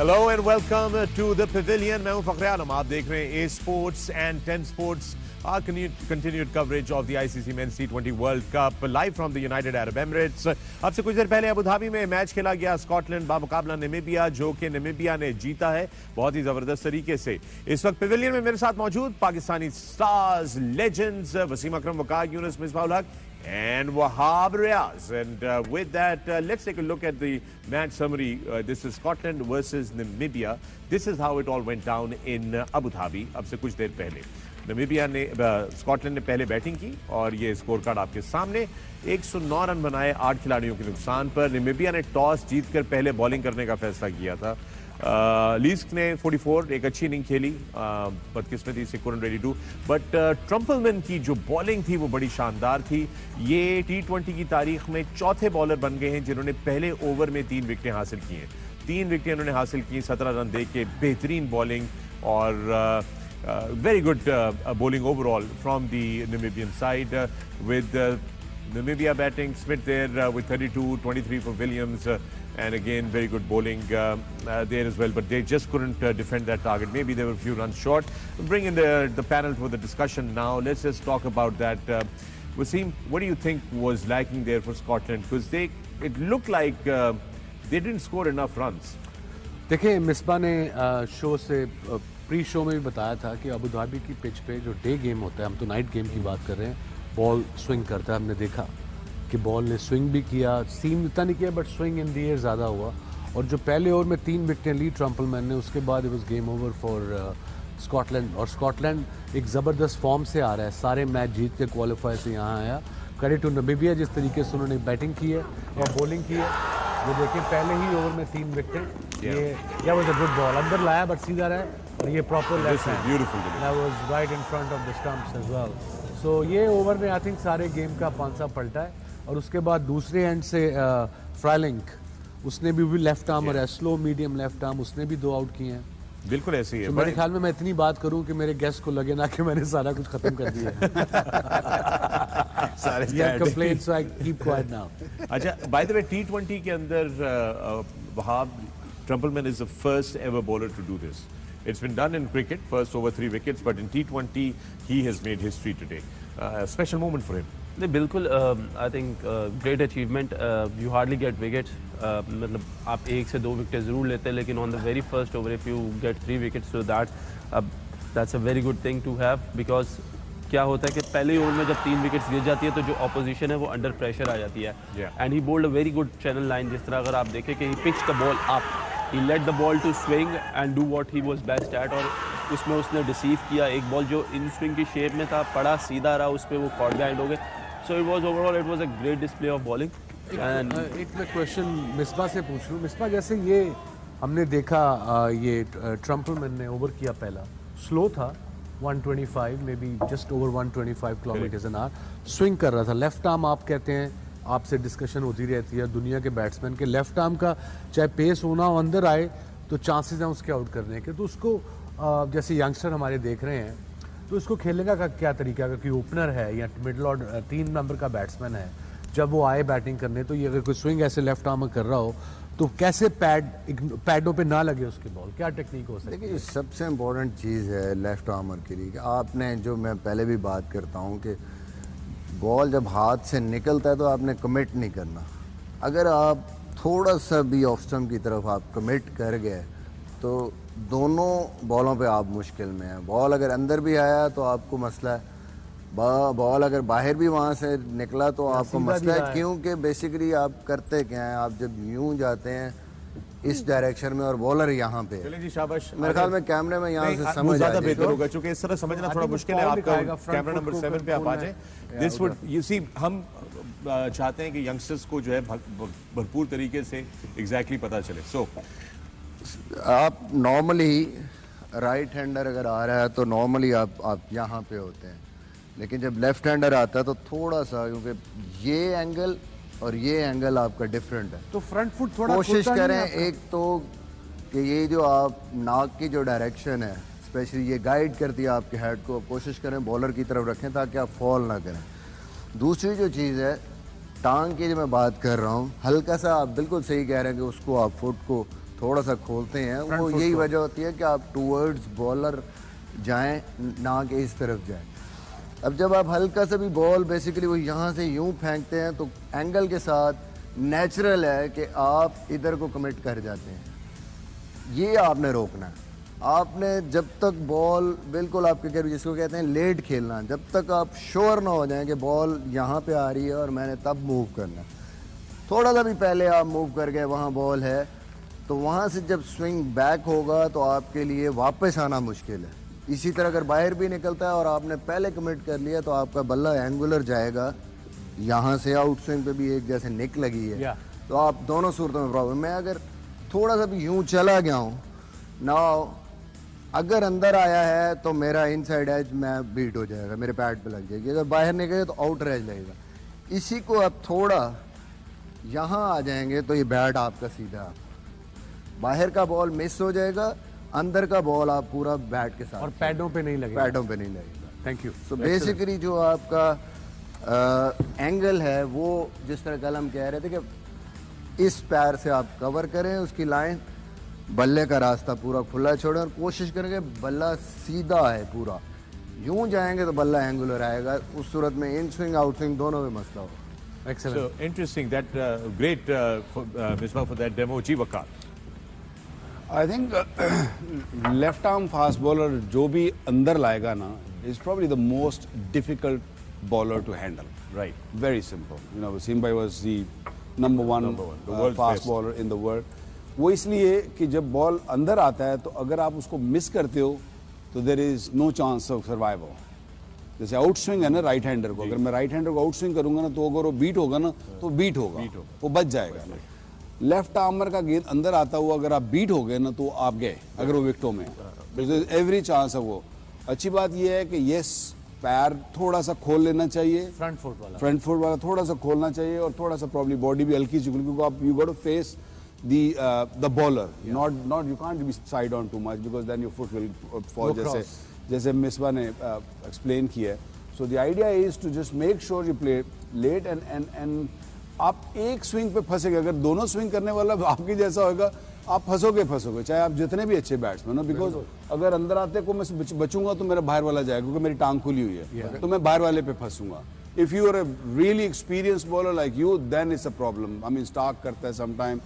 Hello and welcome to the Pavilion. मैं हूं फखरे आलम. आप देख रहे हैं A Sports and 10 Sports. Our continued coverage of the ICC Men's T20 World Cup live from the United Arab Emirates. अब से कुछ देर पहले अबू धाबी में मैच खेला गया स्कॉटलैंड बामुकाबला नामीबिया, जो कि नामीबिया ने जीता है बहुत ही जबरदस्त तरीके से. इस वक्त पेविलियन में मेरे साथ मौजूद पाकिस्तानी स्टार्स, लेजेंड्स वसीम अकरम, वकार यूनुस, मिसबाहुल हक and Wahab Riaz. And with that, let's take a look at the match summary. This is Scotland versus Namibia. This is how it all went down in Abu Dhabi. अब से कुछ देर पहले Namibia ने Scotland ने पहले batting की और ये स्कोर कार्ड आपके सामने. 109 रन बनाए 8 खिलाड़ियों के नुकसान पर. नामीबिया ने टॉस जीतकर पहले बॉलिंग करने का फैसला किया था. लीस्क ने 44 एक अच्छी इनिंग खेली, बदकिस्मती से couldn't really do, बट ट्रम्पलमैन की जो बॉलिंग थी वो बड़ी शानदार थी. ये T20 की तारीख में चौथे बॉलर बन गए हैं जिन्होंने पहले ओवर में 3 विकेटें हासिल की हैं. 3 विकेटें उन्होंने हासिल की, 17 रन दे के. बेहतरीन बॉलिंग और very good bowling overall from the Namibian side, with Namibia batting. Smith there with 32, 23 for Williams, and again very good bowling there as well, but they just couldn't defend that target. Maybe they were a few runs short. Bring in the panel for the discussion now. Let's just talk about that. Wasim, what do you think was lacking there for Scotland? Because it looked like they didn't score enough runs. देखिए, मिसबा ने show से pre show में भी बताया था कि Abu Dhabi की pitch पे जो डे गेम होता है, हम तो नाइट गेम की बात कर रहे हैं, बॉल स्विंग करता है. हमने देखा कि बॉल ने स्विंग भी किया, सीम इतना नहीं किया, but swing in the air ज़्यादा हुआ. और जो पहले ओवर में 3 विकेटें ली ट्रम्पलमैन ने, उसके बाद it was game over for Scotland. और स्कॉटलैंड एक ज़बरदस्त फॉर्म से आ रहा है, सारे मैच जीत के क्वालिफाई से यहाँ आया. क्रेडिट टू नामीबिया, जिस तरीके से उन्होंने बैटिंग की है और बॉलिंग की है. ये देखिए, पहले ही ओवर में 3 विकेटें. ये वाज अ गुड बॉल, अंदर लाया बट सीधा रहा, और ये proper left hand, that was right in front of the stumps as well. So ये ओवर में आई थिंक सारे गेम का पांसा पलटा है. और उसके बाद दूसरे एंड से फ्राइलिंक, उसने भी लेफ्ट आर्मर है, स्लो मीडियम लेफ्ट आर्म, उसने भी 2 आउट किए हैं. बिल्कुल ऐसे ही है. मेरे ख्याल में मैं इतनी बात करूं कि मेरे गेस्ट को लगे ना कि मैंने सारा कुछ खत्म कर दिया है. Complaint, so I keep quiet now. अच्छा, बाय द वे T20 के अंदर Wahab Trumpelmann is the first ever bowler to do this. It's been done in cricket, first over 3 wickets, but in T20 he has made history today. Special moment for him. नहीं, बिल्कुल. I think great achievement. You hardly gate wickets. मतलब आप 1 से 2 wicket ज़रूर लेते हैं, लेकिन on the very first over if you get 3 wickets, so that's a very good thing to have. Because क्या होता है कि पहले ओवर में जब 3 विकेट्स गिर जाती है तो जो ऑपोजिशन है वो अंडर प्रेशर आ जाती है. And he bowled a very good channel line. जिस तरह अगर आप देखें कि he pitch the ball up, he let the ball to swing and do what he was best at, और उसमें उसने डिसीव किया. एक बॉल जो इन स्विंग की शेप में था, पड़ा सीधा रहा, उस पर वो कॉट बैंड हो गए. So it was overall it was a great display of bowling. एक मैं क्वेश्चन मिसबा से पूछ लूँ. मिसबा, जैसे ये हमने देखा, ये ट्रम्पलमैन ने ओवर किया, पहला स्लो था, 125 may be just over 125 kilometre an hour, swing कर रहा था. लेफ्ट आर्म आप कहते हैं, आपसे डिस्कशन होती रहती है दुनिया के बैट्समैन के, लेफ्ट आर्म का चाहे पेस होना हो, अंदर आए तो चांसेस हैं उसके आउट करने के. तो उसको जैसे यंगस्टर हमारे देख रहे हैं, तो उसको खेलने का क्या तरीका है? क्योंकि ओपनर है या मिडल ऑर्डर 3 नंबर का बैट्समैन है, जब वो आए बैटिंग करने, तो ये अगर कोई स्विंग ऐसे लेफ्ट आर्म कर रहा हो तो कैसे पैडों पे ना लगे उसकी बॉल, क्या टेक्निक हो सकती है? देखिए, सबसे इम्पोर्टेंट चीज़ है लेफ्ट आर्मर के लिए, आपने, जो मैं पहले भी बात करता हूँ कि बॉल जब हाथ से निकलता है तो आपने कमिट नहीं करना. अगर आप थोड़ा सा भी ऑफ स्टंप की तरफ आप कमिट कर गए तो दोनों बॉलों पे आप मुश्किल में हैं. बॉल अगर अंदर भी आया तो आपको मसला है, बॉल अगर बाहर भी वहाँ से निकला तो आपको मसला है. क्योंकि बेसिकली आप करते क्या हैं, आप जब यूं जाते हैं इस डायरेक्शन में और बॉलर यहाँ पे. चलिए जी, शाबाश. मेरे ख्याल में कैमरे में यहाँ से समझ ज़्यादा बेहतर होगा, क्योंकि इस तरह समझना थोड़ा मुश्किल है. आपका कैमरा नंबर 7 पे आप आ जाएं. दिस वुड, यू सी, हम चाहते हैं कि यंगस्टर्स को जो है भरपूर तरीके से एग्जैक्टली पता चले. सो आप नॉर्मली राइट हैंडर अगर आ रहा है तो नॉर्मली आप यहाँ पे होते हैं, लेकिन जब लेफ्ट हैंडर आता है तो थोड़ा सा, क्योंकि ये एंगल और ये एंगल आपका डिफरेंट है, तो फ्रंट फुट थोड़ा कोशिश करें एक तो कि ये जो आप नाक की जो डायरेक्शन है, स्पेशली ये गाइड करती है आपके हेड को, कोशिश करें बॉलर की तरफ रखें ताकि आप फॉल ना करें. दूसरी जो चीज़ है, टांग की जो मैं बात कर रहा हूँ, हल्का सा, आप बिल्कुल सही कह रहे हैं कि उसको आप फुट को थोड़ा सा खोलते हैं, वो यही वजह होती है कि आप टूवर्ड्स बॉलर जाएं, ना कि इस तरफ जाएं। अब जब आप हल्का सा भी बॉल बेसिकली वो यहाँ से यूं फेंकते हैं तो एंगल के साथ नेचुरल है कि आप इधर को कमिट कर जाते हैं। ये आपने रोकना है। आपने जब तक बॉल बिल्कुल आपके कह जिसको कहते हैं लेट खेलना, जब तक आप श्योर ना हो जाएं कि बॉल यहाँ पे आ रही है और मैंने तब मूव करना है। थोड़ा सा भी पहले आप मूव कर गए, वहाँ बॉल है, तो वहाँ से जब स्विंग बैक होगा तो आपके लिए वापस आना मुश्किल है। इसी तरह अगर बाहर भी निकलता है और आपने पहले कमिट कर लिया तो आपका बल्ला एंगुलर जाएगा, यहाँ से आउट स्विंग पे भी एक जैसे निक लगी है, तो आप दोनों सूरतों में प्रॉब्लम। मैं अगर थोड़ा सा भी यूं चला गया हूँ ना, अगर अंदर आया है तो मेरा इनसाइड एज मैं बीट हो जाएगा, मेरे पैड पे लग जाएगी। अगर बाहर निकले तो आउट एज लगेगा। इसी को आप थोड़ा यहाँ आ जाएंगे तो ये बैट आपका सीधा, बाहर का बॉल मिस हो जाएगा, अंदर का बॉल आप पूरा बैट के साथ, और पैडों पे नहीं लगेगा। पैडों पे नहीं लगेगा। Thank you. सो बेसिकली जो आपका एंगल है वो जिस तरह कल हम कह रहे थे कि इस पैर से आप कवर करें उसकी लाइन, बल्ले का रास्ता पूरा खुला छोड़ें और कोशिश करेंगे बल्ला सीधा है पूरा। यूं जाएंगे तो बल्ला एंगुलर आएगा, उस सूरत में इन स्विंग आउट स्विंग दोनों में मसला होगा। Excellent. So interesting. That great, Misbah, for that demo. Ji Waqar. I think left arm fast bowler जो भी अंदर लाएगा ना is probably the most difficult bowler to handle. Right. Very simple. You know, Wasim bhai was the number one the world's fast best bowler in the world. वो इसलिए कि जब ball अंदर आता है तो अगर आप उसको मिस करते हो तो there is no chance of survival. जैसे आउट स्विंग है ना राइट हैंडर को, अगर मैं राइट हैंडर को आउट स्विंग करूंगा ना तो अगर वो बीट होगा ना तो बीट होगा, वो बच जाएगा। लेफ्ट आर्मर का गेंद अंदर आता हुआ अगर आप बीट हो गए ना तो आप गए, अगर वो विकेटों में एवरी चांस है वो। अच्छी बात यह है कि यस पैर थोड़ा सा खोल लेना चाहिए, फ्रंट फुट वाला थोड़ा सा खोलना चाहिए और थोड़ा सा प्रॉब्ली बॉडी भी हल्की सी, क्योंकि आप you got to face the bowler, not you can't be side on too much because then your foot will fall, जैसे मिसबा ने explain किया है। So the idea is to just make sure you play late and आप एक swing पे फंसेंगे, अगर दोनों swing करने वाला आपकी जैसा होगा आप फंसोगे, चाहे आप जितने भी अच्छे बैट्समैन हो, बिकॉज अगर अंदर आते को मैं बचूंगा तो मेरा बाहर वाला जाएगा क्योंकि मेरी टांग खुली हुई है, तो मैं बाहर वाले पे फंसूंगा। If you are a really experienced bowler like you, then it's a problem. I mean Starc करता है sometime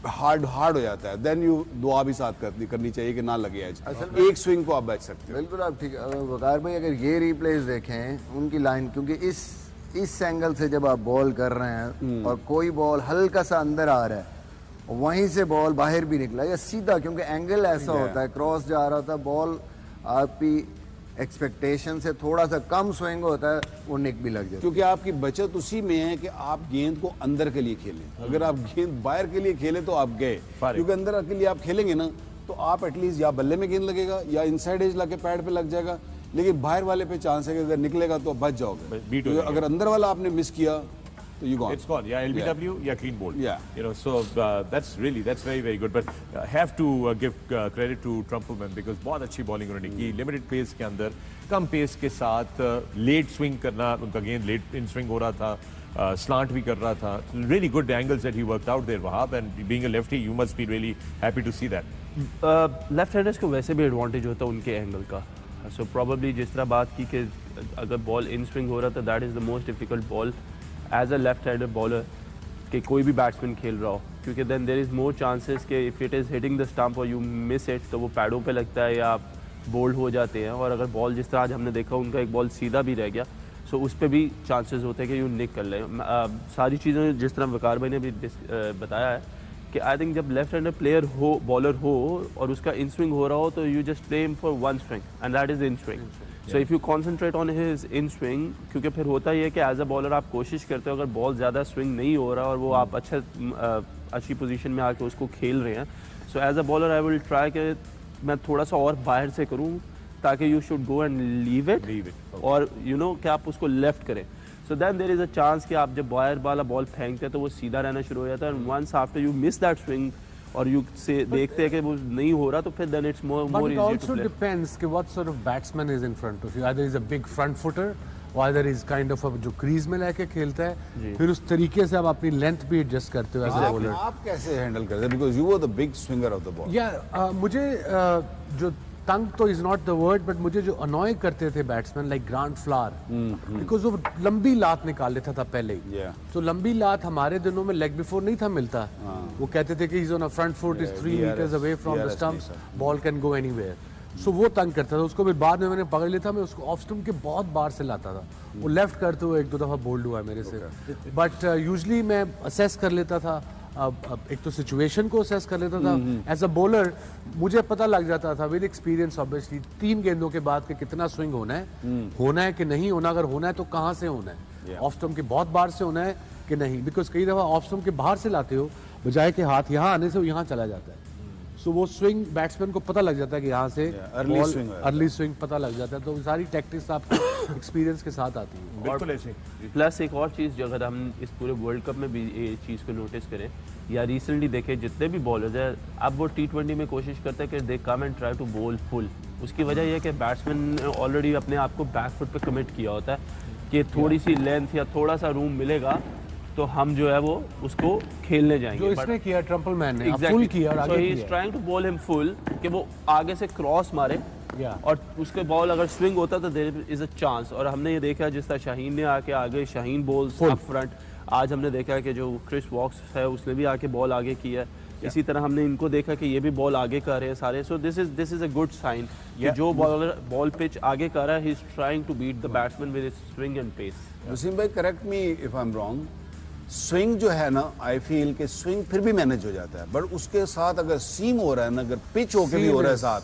हार्ड हो जाता है, देन यू दुआ भी साथ करनी चाहिए कि ना लगे आज, एक स्विंग को आप बच सकते हो। बिल्कुल आप ठीक। वकार भाई अगर ये रिप्लेस देखें उनकी लाइन, क्योंकि इस एंगल से जब आप बॉल कर रहे हैं और कोई बॉल हल्का सा अंदर आ रहा है, वहीं से बॉल बाहर भी निकला या सीधा, क्योंकि एंगल ऐसा होता है, क्रॉस जा रहा था बॉल, आपकी एक्सपेक्टेशन से थोड़ा सा कम स्विंग होता है, वो निक भी लग जाता है। क्योंकि आपकी बचत उसी में है कि आप गेंद को अंदर के लिए खेलें। अगर आप गेंद बाहर के लिए खेलें तो आप गए, क्योंकि अंदर के लिए आप खेलेंगे ना तो आप एटलीस्ट या बल्ले में गेंद लगेगा या इनसाइड एज लाके पैड पे लग जाएगा, लेकिन बाहर वाले पे चांस है कि अगर निकलेगा तो बच जाओगे। तो अगर अंदर वाला आपने मिस किया तो you gone. It's gone. Yeah, LBW, yeah, clean bowled. Yeah. You know, so that's very, very good. But have to give credit to Trumpleman because बहुत अच्छी bowling उन्होंने की, limited pace के अंदर, कम pace के साथ late swing करना, उनका गेंद late in swing हो रहा था, slant भी कर रहा था. Really good angles that he worked out there, Wahab. And being a lefty, you must be really happy to see that. Left handers को वैसे भी एडवांटेज होता है उनके एंगल का। सो प्रॉबेबली जिस तरह बात की कि अगर बॉल इन स्विंग हो रहा था, that is the most difficult ball as a left hander bowler कि कोई भी बैट्समैन खेल रहा हो, क्योंकि then there is more chances कि if it is hitting the stump और यू मिस इट तो वो पैडों पे लगता है या आप बोल्ड हो जाते हैं। और अगर बॉल जिस तरह आज हमने देखा उनका एक बॉल सीधा भी रह गया, सो उस पर भी चांसेस होते हैं कि यू निक कर लें। सारी चीज़ें जिस तरह वकार भाई ने भी बताया है कि आई थिंक जब लेफ्ट हैंडर प्लेयर हो, बॉलर हो और उसका इन स्विंग हो रहा हो तो you just play him for one swing and that is in swing. So if you concentrate on his in swing, क्योंकि फिर होता ही है कि एज अ बॉलर आप कोशिश करते हो अगर बॉल ज़्यादा स्विंग नहीं हो रहा और वो आप अच्छी पोजीशन में आके उसको खेल रहे हैं, so as a bowler I will try कि मैं थोड़ा सा और बाहर से करूँ ताकि you should go and leave it और यू नो कि आप उसको लेफ्ट करें। So then there is a chance कि आप जब बाहर वाला बॉल फेंकते हैं तो वो सीधा रहना शुरू हो जाता है, and once after you miss that swing और यू से देखते हैं कि वो नहीं हो रहा तो फिर then it's more easy to play. But it also depends कि what sort of batsman is in front of you. Either he's a big front footer either is kind of जो क्रीज में लेके खेलता है, फिर उस तरीके से आप अपनी लेंथ भी एडजस्ट करते हो एज अ बॉलर। आप कैसे हैंडल करते हैं, because you were the big swinger of the ball? या मुझे जो तंग तो is not the word, but मुझे जो अनॉय करते थे batsman like grant flower, because वो लंबी लात निकाल लेता था पहले ही। तो लंबी लात हमारे दिनों में लेग बिफोर नहीं था मिलता। वो कहते थे कि is on a front foot, is 3 meters away from the stumps, ball can go anywhere. So वो तंग करता था उसको। फिर बाद में मैंने पकड़ लिया था, मैं उसको ऑफ स्टंप के बहुत बार से लाता था। वो लेफ्ट करते हुए 1-2 दफा बोल्ड हुआ है मेरे से, बट यूजली मैं असेस कर लेता था। अब एक तो सिचुएशन को असेस कर लेता था एज अ बॉलर। मुझे पता लग जाता था विद एक्सपीरियंस ऑब्वियसली 3 गेंदों के बाद के कितना स्विंग होना है कि नहीं होना। अगर होना है तो कहाँ से होना है, ऑफ स्टंप के बहुत बाहर से होना है कि नहीं, बिकॉज कई दफा ऑफ स्टंप के बाहर से लाते हो, बजाय के हाथ यहाँ आने से वो यहाँ चला जाता है। सो वो स्विंग बैट्समैन को पता लग जाता है कि यहाँ से अर्ली स्विंग पता लग जाता है। तो सारी टैक्टिक्स आपको एक्सपीरियंस के साथ आती है। बिल्कुल ऐसे। प्लस एक और चीज़, जो अगर हम इस पूरे वर्ल्ड कप में भी ये चीज़ को नोटिस करें या रिसेंटली देखें, जितने भी बॉलर्स हैं अब वो T20 में कोशिश करते हैं कि they come and try to bowl full. उसकी वजह यह है कि बैट्समैन ने ऑलरेडी अपने आप को बैक फुट पे कमिट किया होता है कि थोड़ी सी लेंथ या थोड़ा सा रूम मिलेगा तो हम जो है वो उसको खेलने जाएंगे। जो इसने किया ट्रम्पलमैन ने फुल किया और आगे he is trying to bowl him full कि वो आगे से क्रॉस मारे और उसके बॉल अगर स्विंग होता तो देयर इज अ चांस। और हमने ये देखा जिस तरह शाहीन ने आके आगे शाहीन बॉल्स अप फ्रंट, आज हमने देखा कि जो क्रिस वॉक्स है उसने भी आके बॉल आगे किया है। इसी तरह हमने इनको देखा कि ये भी बॉल आगे कर रहे हैं सारे। So this is a good sign कि जो बॉलर बॉल पिच आगे कर रहा है, he is trying to beat the batsman with his swing and pace. Wasim भाई correct me if I am wrong, swing जो है ना, आई फील कि स्विंग फिर भी मैनेज हो जाता है, बट उसके साथ अगर सीम हो रहा है ना, अगर पिच होके भी हो रहा है साथ,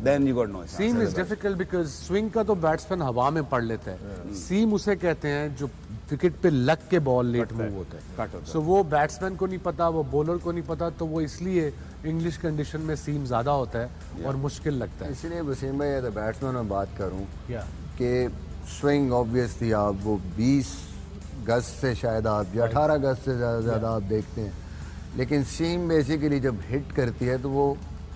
then you got no. Seam is difficult because swing का तो बैट्समैन हवा में पड़ लेता है। सीम उसे कहते हैं जो विकेट पे लग के बॉल लेट मूव होता है। सो वो बैट्समैन को नहीं पता, वो बॉलर को नहीं पता, तो वो इसलिए इंग्लिश कंडीशन में सीम ज्यादा होता है और मुश्किल लगता है। इसलिए वसीम भाई अगर बैट्समैन में बात करूं कि स्विंग ऑब्वियसली आप वो 20 गज से शायद आप या 18 गज से ज़्यादा आप देखते हैं, लेकिन सीम बेसिकली जब हिट करती है तो वो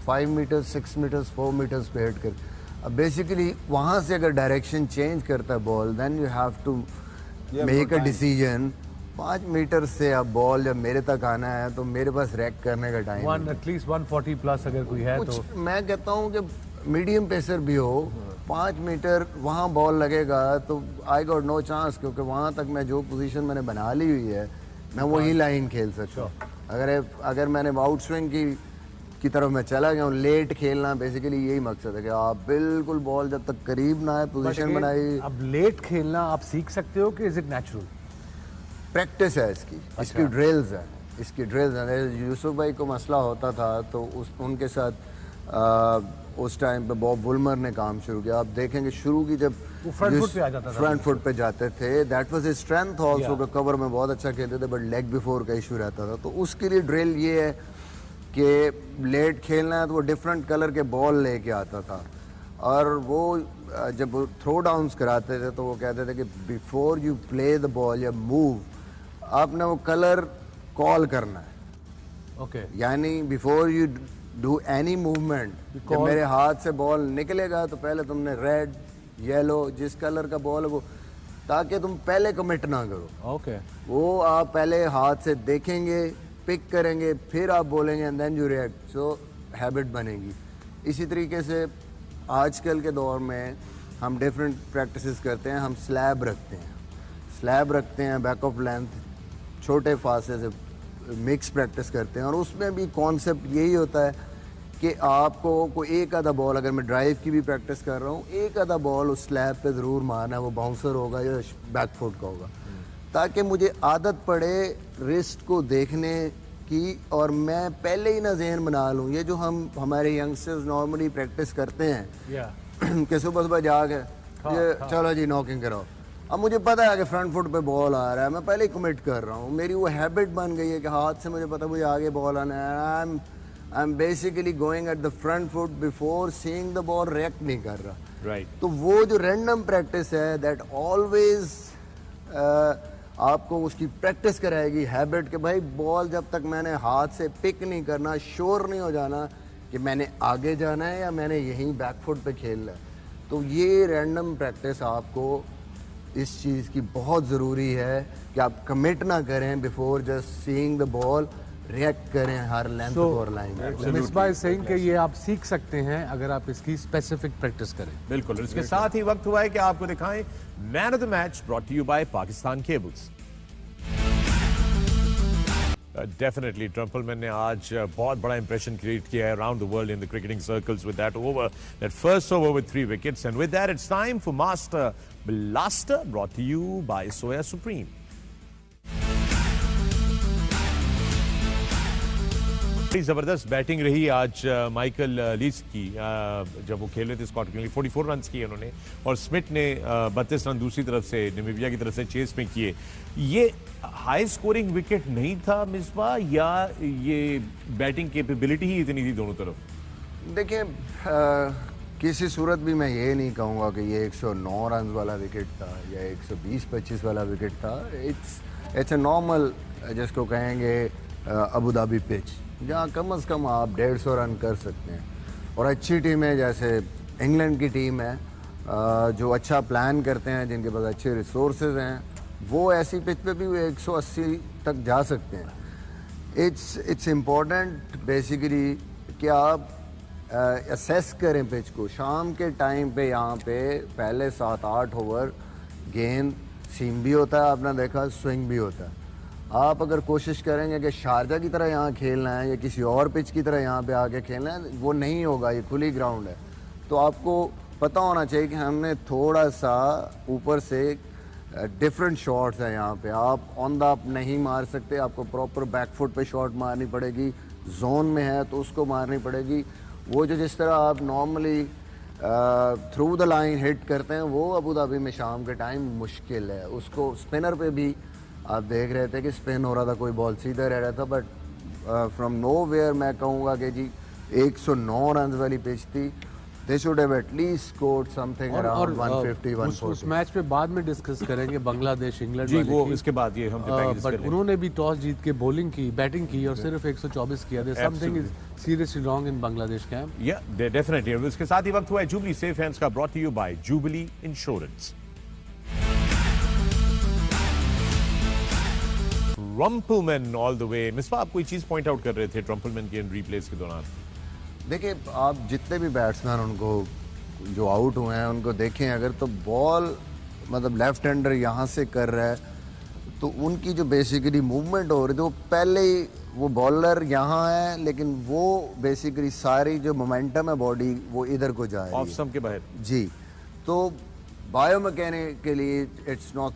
5 मीटर 6 मीटर्स 4 मीटर्स पे हिट कर। अब बेसिकली वहाँ से अगर डायरेक्शन चेंज करता है ball, then you have to make a decision. 5 metre से अब बॉल जब मेरे तक आना है तो मेरे पास रैक करने का टाइम एटलीस्ट 140 प्लस अगर कोई है तो मैं कहता हूँ कि मीडियम पेसर भी हो, 5 मीटर वहाँ बॉल लगेगा तो आई गॉट नो चांस, क्योंकि वहाँ तक मैं जो पोजीशन मैंने बना ली हुई है मैं वही लाइन खेल सकता हूँ। अगर मैंने आउट स्विंग की तरफ मैं चला गया हूँ, लेट खेलना बेसिकली यही मकसद है कि आप बिल्कुल बॉल जब तक करीब ना आए पोजीशन बनाई। अब लेट खेलना आप सीख सकते हो कि इज इट नेचुरल? प्रैक्टिस है इसकी ड्रिल्स है, इसकी ड्रिल्स हैं। यूसुफ भाई को मसला होता था तो उनके साथ उस टाइम पे बॉब वुलमर ने काम शुरू किया। आप देखेंगे शुरू की जब फ्रंट फुट पे आ जाता था, फ्रंट फुट पे जाते थे, that was his strength also. Cover में बहुत अच्छा खेलते थे बट लेग बिफोर का इशू रहता था। तो उसके लिए ड्रिल ये है कि लेट खेलना है तो वो डिफरेंट कलर के बॉल लेके आता था, और वो जब थ्रो डाउन्स कराते थे तो वो कहते थे कि before you play the ball या मूव, आपने वो कलर कॉल करना है। ओके यानी before you do any movement, जब मेरे हाथ से बॉल निकलेगा तो पहले तुमने रेड येलो जिस कलर का बॉल है वो, ताकि तुम पहले कमिट ना करो। ओके वो आप पहले हाथ से देखेंगे, पिक करेंगे, फिर आप बोलेंगे and then you react. So habit बनेगी। इसी तरीके से आजकल के दौर में हम डिफरेंट प्रैक्टिसेस करते हैं। हम स्लैब रखते हैं बैक ऑफ लेंथ, छोटे फासले से मिक्स प्रैक्टिस करते हैं, और उसमें भी कॉन्सेप्ट यही होता है कि आपको कोई एक आधा बॉल, अगर मैं ड्राइव की भी प्रैक्टिस कर रहा हूँ, एक आधा बॉल उस स्लैब पे ज़रूर मारना है। वो बाउंसर होगा या बैक फुट का होगा, ताकि मुझे आदत पड़े रिस्ट को देखने की, और मैं पहले ही ना ज़हन बना लूँ। ये जो हमारे यंगस्टर्स नॉर्मली प्रैक्टिस करते हैं कि सुबह जाके चलो जी नॉकिंग कराओ, अब मुझे पता है कि फ्रंट फुट पे बॉल आ रहा है, मैं पहले ही कमिट कर रहा हूँ। मेरी वो हैबिट बन गई है कि हाथ से मुझे पता है मुझे आगे बॉल आना है। I am basically going at the front foot before seeing the ball, react नहीं कर रहा। राइट। तो वो जो रैंडम प्रैक्टिस है दैट ऑलवेज आपको उसकी प्रैक्टिस कराएगी, हैबिट, कि भाई बॉल जब तक मैंने हाथ से पिक नहीं करना, श्योर नहीं हो जाना कि मैंने आगे जाना है या मैंने यहीं बैक फुट पे खेलना है। तो ये रैंडम प्रैक्टिस आपको इस चीज़ की बहुत ज़रूरी है कि आप कमिट ना करें before just seeing the ball, react करें हर लेंथ और लाइन में। मिसबा इज सेइंग कि ये आप सीख सकते हैं अगर आप इसकी स्पेसिफिक प्रैक्टिस करें। बिल्कुल, और इसके साथ ही वक्त हुआ है कि आपको दिखाएं man of the match brought to you by Pakistan cables. Definitely Trumpelmann ने आज बहुत बड़ा इंप्रेशन क्रिएट किया है around the world in the cricketing circles with that over, that first over with 3 wickets, and with that it's time for master blaster brought to you by soya supreme. बड़ी जबरदस्त batting रही आज Michael lease की, जब वो खेल रहे थे स्कॉटलैंड के लिए 44 रन किए उन्होंने, और स्मिथ ने 32 रन दूसरी तरफ से नामीबिया की तरफ से चेस में किए। ये हाई स्कोरिंग विकेट नहीं था मिसबा, या ये बैटिंग कैपेबिलिटी ही इतनी थी दोनों तरफ? देखिए किसी सूरत भी मैं ये नहीं कहूँगा कि ये 109 रन वाला विकेट था या 120-25 वाला विकेट था। इट्स ए नॉर्मल, जिसको कहेंगे अबू धाबी पिच, जहाँ कम से कम आप 150 रन कर सकते हैं। और अच्छी टीमें जैसे इंग्लैंड की टीम है जो अच्छा प्लान करते हैं, जिनके पास अच्छे रिसोर्सेज हैं, वो ऐसी पिच पे भी 180 तक जा सकते हैं। इट्स इम्पोर्टेंट बेसिकली कि आप असेस करें पिच को। शाम के टाइम पे यहाँ पे पहले 7-8 ओवर गेंद सीम भी होता है, आपने देखा स्विंग भी होता है। आप अगर कोशिश करेंगे कि शारजा की तरह यहाँ खेलना है या किसी और पिच की तरह यहाँ पे आके खेलना है, वो नहीं होगा, ये खुली ग्राउंड है। तो आपको पता होना चाहिए कि हमने थोड़ा सा ऊपर से डिफरेंट शॉट्स हैं यहाँ पे। आप ऑन द अप नहीं मार सकते, आपको प्रॉपर बैकफुट पे शॉट मारनी पड़ेगी। जोन में है तो उसको मारनी पड़ेगी। वो जो जिस तरह आप normally through the line hit करते हैं, वो अबू धाबी में शाम के टाइम मुश्किल है। उसको स्पिनर पे भी आप देख रहे थे कि स्पिन हो रहा था, कोई बॉल सीधा रह रहा था, बट फ्रॉम नोवेयर मैं कहूँगा कि जी 109 रन वाली पिच थी। They should have at least scored something around 150, 140. उस मैच पे बाद में डिस्कस करेंगे बांग्लादेश इंग्लैंड जी, वाले वो की। इसके बाद ये हम प्रैक्टिस बट करेंगे। उन्होंने भी टॉस जीत के बॉलिंग की, बैटिंग की और सिर्फ 124 किया। There's something is seriously wrong in Bangladesh camp. Yeah, definitely. और इसके साथ ही वक्त हुआ है जुबली सेफ हैंड्स का, brought to you by jubilee insurance. Trumpelmann all the way. Misbah, आप कोई चीज पॉइंट आउट कर रहे थे ट्रम्पलमैन के इन रीप्लेस के दौरान? देखिए, आप जितने भी बैट्समैन उनको जो आउट हुए हैं उनको देखें अगर, तो बॉल मतलब लेफ्ट हैंडर यहाँ से कर रहा है तो उनकी जो बेसिकली मूवमेंट हो रही थी, वो पहले ही वो बॉलर यहाँ है, लेकिन वो बेसिकली सारी जो मोमेंटम है बॉडी वो इधर को जा रही है, ऑफ स्टंप के बाहर। जी। तो बायोमैकेनिक के लिए इट्स नॉट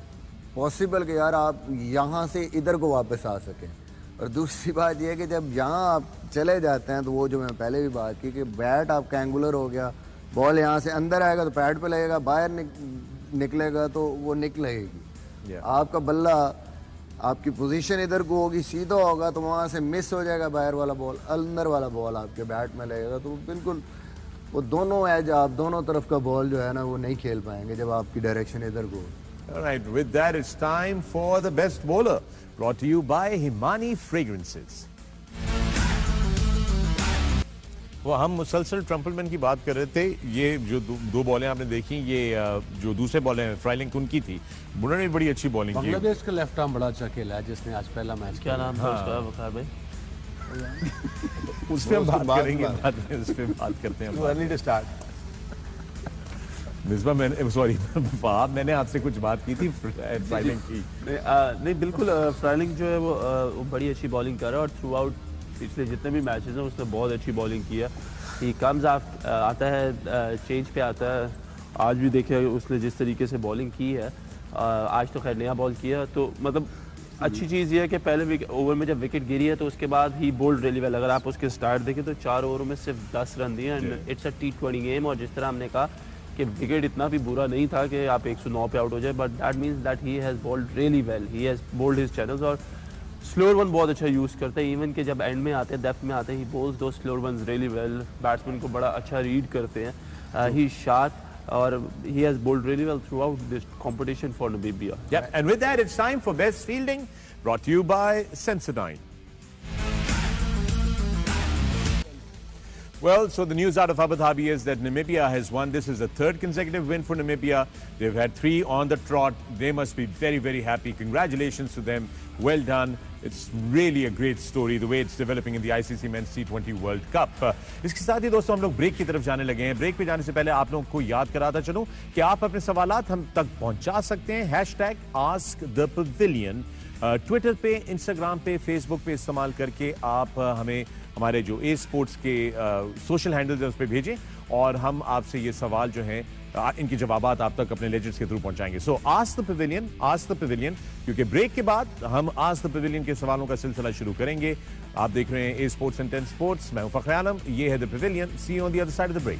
पॉसिबल कि यार आप यहाँ से इधर को वापस आ सकें। और दूसरी बात यह है कि जब यहाँ आप चले जाते हैं तो वो जो मैं पहले भी बात की कि बैट आपका एंगुलर हो गया, बॉल यहाँ से अंदर आएगा तो पैड पे लगेगा, बाहर निकलेगा तो वो निकलेगी। आपका बल्ला, आपकी पोजीशन इधर को होगी, सीधा होगा तो वहाँ से मिस हो जाएगा बाहर वाला बॉल, अंदर वाला बॉल आपके बैट में लगेगा। तो बिल्कुल वो दोनों एज, आप दोनों तरफ का बॉल जो है ना वो नहीं खेल पाएंगे जब आपकी डायरेक्शन इधर को हो। All right, with that, it's time for the best bowler, brought to you by Himani Fragrances. वो हम मुसलसल ट्रम्पलमैन की बात कर रहे थे। ये जो दो बॉलें आपने देखी, ये जो दूसरे बॉलें फ्राइलिंग उनकी थी, उन्होंने भी बड़ी अच्छी बॉलिंग की। बांग्लादेश का लेफ्ट आर्म बड़ा अच्छा खेला है जिसने आज पहला मैच। क्या नाम था उसका वकार भाई? उस पे हम बात करेंगे, बाद में उस पे बात करते हैं। मिसबा, मैंने सॉरी फहाद, मैंने आपसे कुछ बात की थी फ्राइलिंग की। नहीं बिल्कुल, फ्राइलिंग जो है वो बड़ी अच्छी बॉलिंग कर रहा है और थ्रू आउट पिछले जितने भी मैचेस हैं उसने बहुत अच्छी बॉलिंग की है। ही कम्स आता है, चेंज पे आता है। आज भी देखिए उसने जिस तरीके से बॉलिंग की है, आज तो खैर नया बॉल किया, तो मतलब अच्छी चीज़ ये है कि पहले ओवर में जब विकेट गिरी है तो उसके बाद ही बोल्ड रियली वेल। अगर आप उसके स्टार्ट देखें तो 4 ओवरों में सिर्फ 10 रन दिए and it's a T20 game. और जिस तरह हमने कहा कि विकेट इतना भी बुरा नहीं था कि आप 109 पे आउट हो जाए, but that means that he has bowled really well, he has bowled his channels. और स्लोअर वन बहुत अच्छा यूज़ करता है, इवन कि जब एंड में आते हैं, डेप्थ में आते हैं, he bowls two slower ones really well. Batsman को बड़ा अच्छा रीड करते हैं। ही शार्प और he has bowled really well throughout this competition for Namibia. Yep, and with that, it's time for best fielding, brought to you by Sensodyne. Well, so the news out of Abu Dhabi is that Namibia has won. This is the third consecutive win for Namibia. They've had 3 on the trot. They must be very, very happy. Congratulations to them. Well done. It's really a great story, the way it's developing in the ICC Men's T20 World Cup. इसके साथ ही दोस्तों हम लोग break की तरफ जाने लगे हैं. ब्रेक पे जाने से पहले आप लोगों को याद कराता चलूं कि आप अपने सवालात हम तक पहुंचा सकते हैं. #AskThePavilion ट्विटर पे, इंस्टाग्राम पे, फेसबुक पे इस्तेमाल करके आप हमें हमारे जो ए स्पोर्ट्स के सोशल हैंडल्स हैं उस पर भेजें और हम आपसे ये सवाल जो हैं इनके जवाबात आप तक अपने लेजेंड्स के थ्रू पहुंचाएंगे. सो आस्क द पवेलियन, क्योंकि ब्रेक के बाद हम आस्क द पवेलियन के सवालों का सिलसिला शुरू करेंगे. आप देख रहे हैं ए स्पोर्ट्स एंड 10 स्पोर्ट्स. मैं हूं फखर आलम, ये है the pavilion. See you on the other side of the break.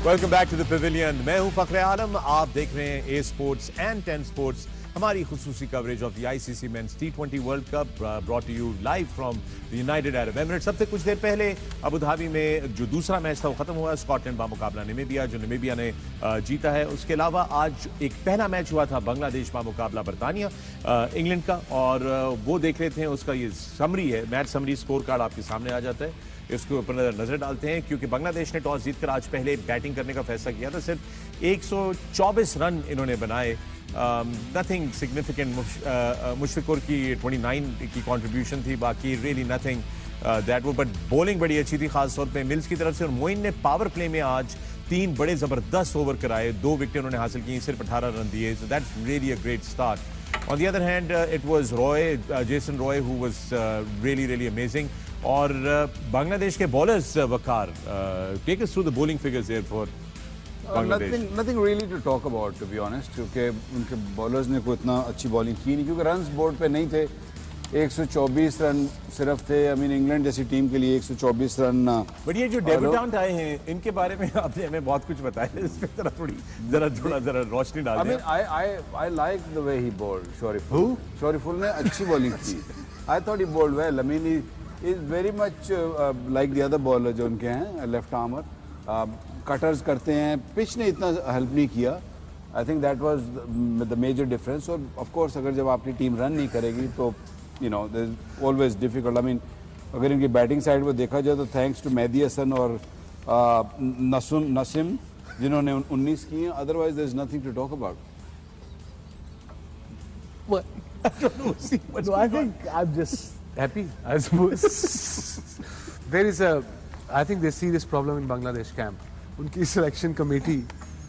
Welcome back to the pavilion. मैं हूं फखर आलम. आप देख रहे हैं ए स्पोर्ट्स एंड 10 स्पोर्ट्स, हमारी खुसूसी coverage of the ICC men's टी20 world cup brought to you live from the United Arab Emirates. सबसे कुछ देर पहले अबू धाबी में जो दूसरा मैच था वो खत्म हुआ. स्कॉटलैंड बामुकाबला नामीबिया, जो नामीबिया ने जीता है. उसके अलावा आज एक पहला मैच हुआ था बांग्लादेश बामुकाबला बरतानिया इंग्लैंड का, और वो देख रहे थे. उसका ये समरी है, मैच समरी स्कोर कार्ड आपके सामने आ जाता है. इसके ऊपर नजर डालते हैं क्योंकि बांग्लादेश ने टॉस जीतकर आज पहले बैटिंग करने का फैसला किया था. सिर्फ 124 रन इन्होंने बनाए. Nothing significant. मुशफिकुर की 29 की कंट्रीब्यूशन थी, बाकी रियली नथिंग दैट वो. बट बॉलिंग बड़ी अच्छी थी, खासतौर पे मिल्स की तरफ से. और मोइन ने पावर प्ले में आज 3 बड़े जबरदस्त ओवर कराए. 2 विकेटें उन्होंने हासिल की, सिर्फ 18 रन दिए. So that's really a great start. On the other hand, it was Jason Roy, who was really amazing. और बांग्लादेश के bowlers Waqar, take us through the bowling figures here for Bangladesh. Nothing really to talk about, to be honest, क्योंकि उनके bowlers ने कोई इतना अच्छी bowling की नहीं, क्योंकि रन्स बोर्ड पे नहीं थे. 124 रन सिर्फ थे. आई मीन इंग्लैंड जैसी टीम के लिए 124 रन. बट ये जो डेब्यूटेंट आए हैं इनके बारे में आपने हमें बहुत कुछ बताया. इस पे जरा जरा रोशनी डाल दें. I like the way he bowled. Shoriful ने अच्छी बॉलिंग की. I thought he bowled well. I mean he is very much like the other bowler जो उनके हैं, लेफ्ट आर्मर. कटर्स करते हैं. पिच ने इतना हेल्प नहीं किया. I think that was the major difference. और ऑफ कोर्स अगर जब आपकी टीम रन नहीं करेगी तो you know there is always difficult. I mean अगर इनकी बैटिंग साइड पर देखा जाए तो थैंक्स टू मेहदी हसन और नसीम जिन्होंने 19 किए. Otherwise there is nothing to talk about. I think I'm just happy, I suppose. I think there's serious problem in Bangladesh camp. उनकी सिलेक्शन कमेटी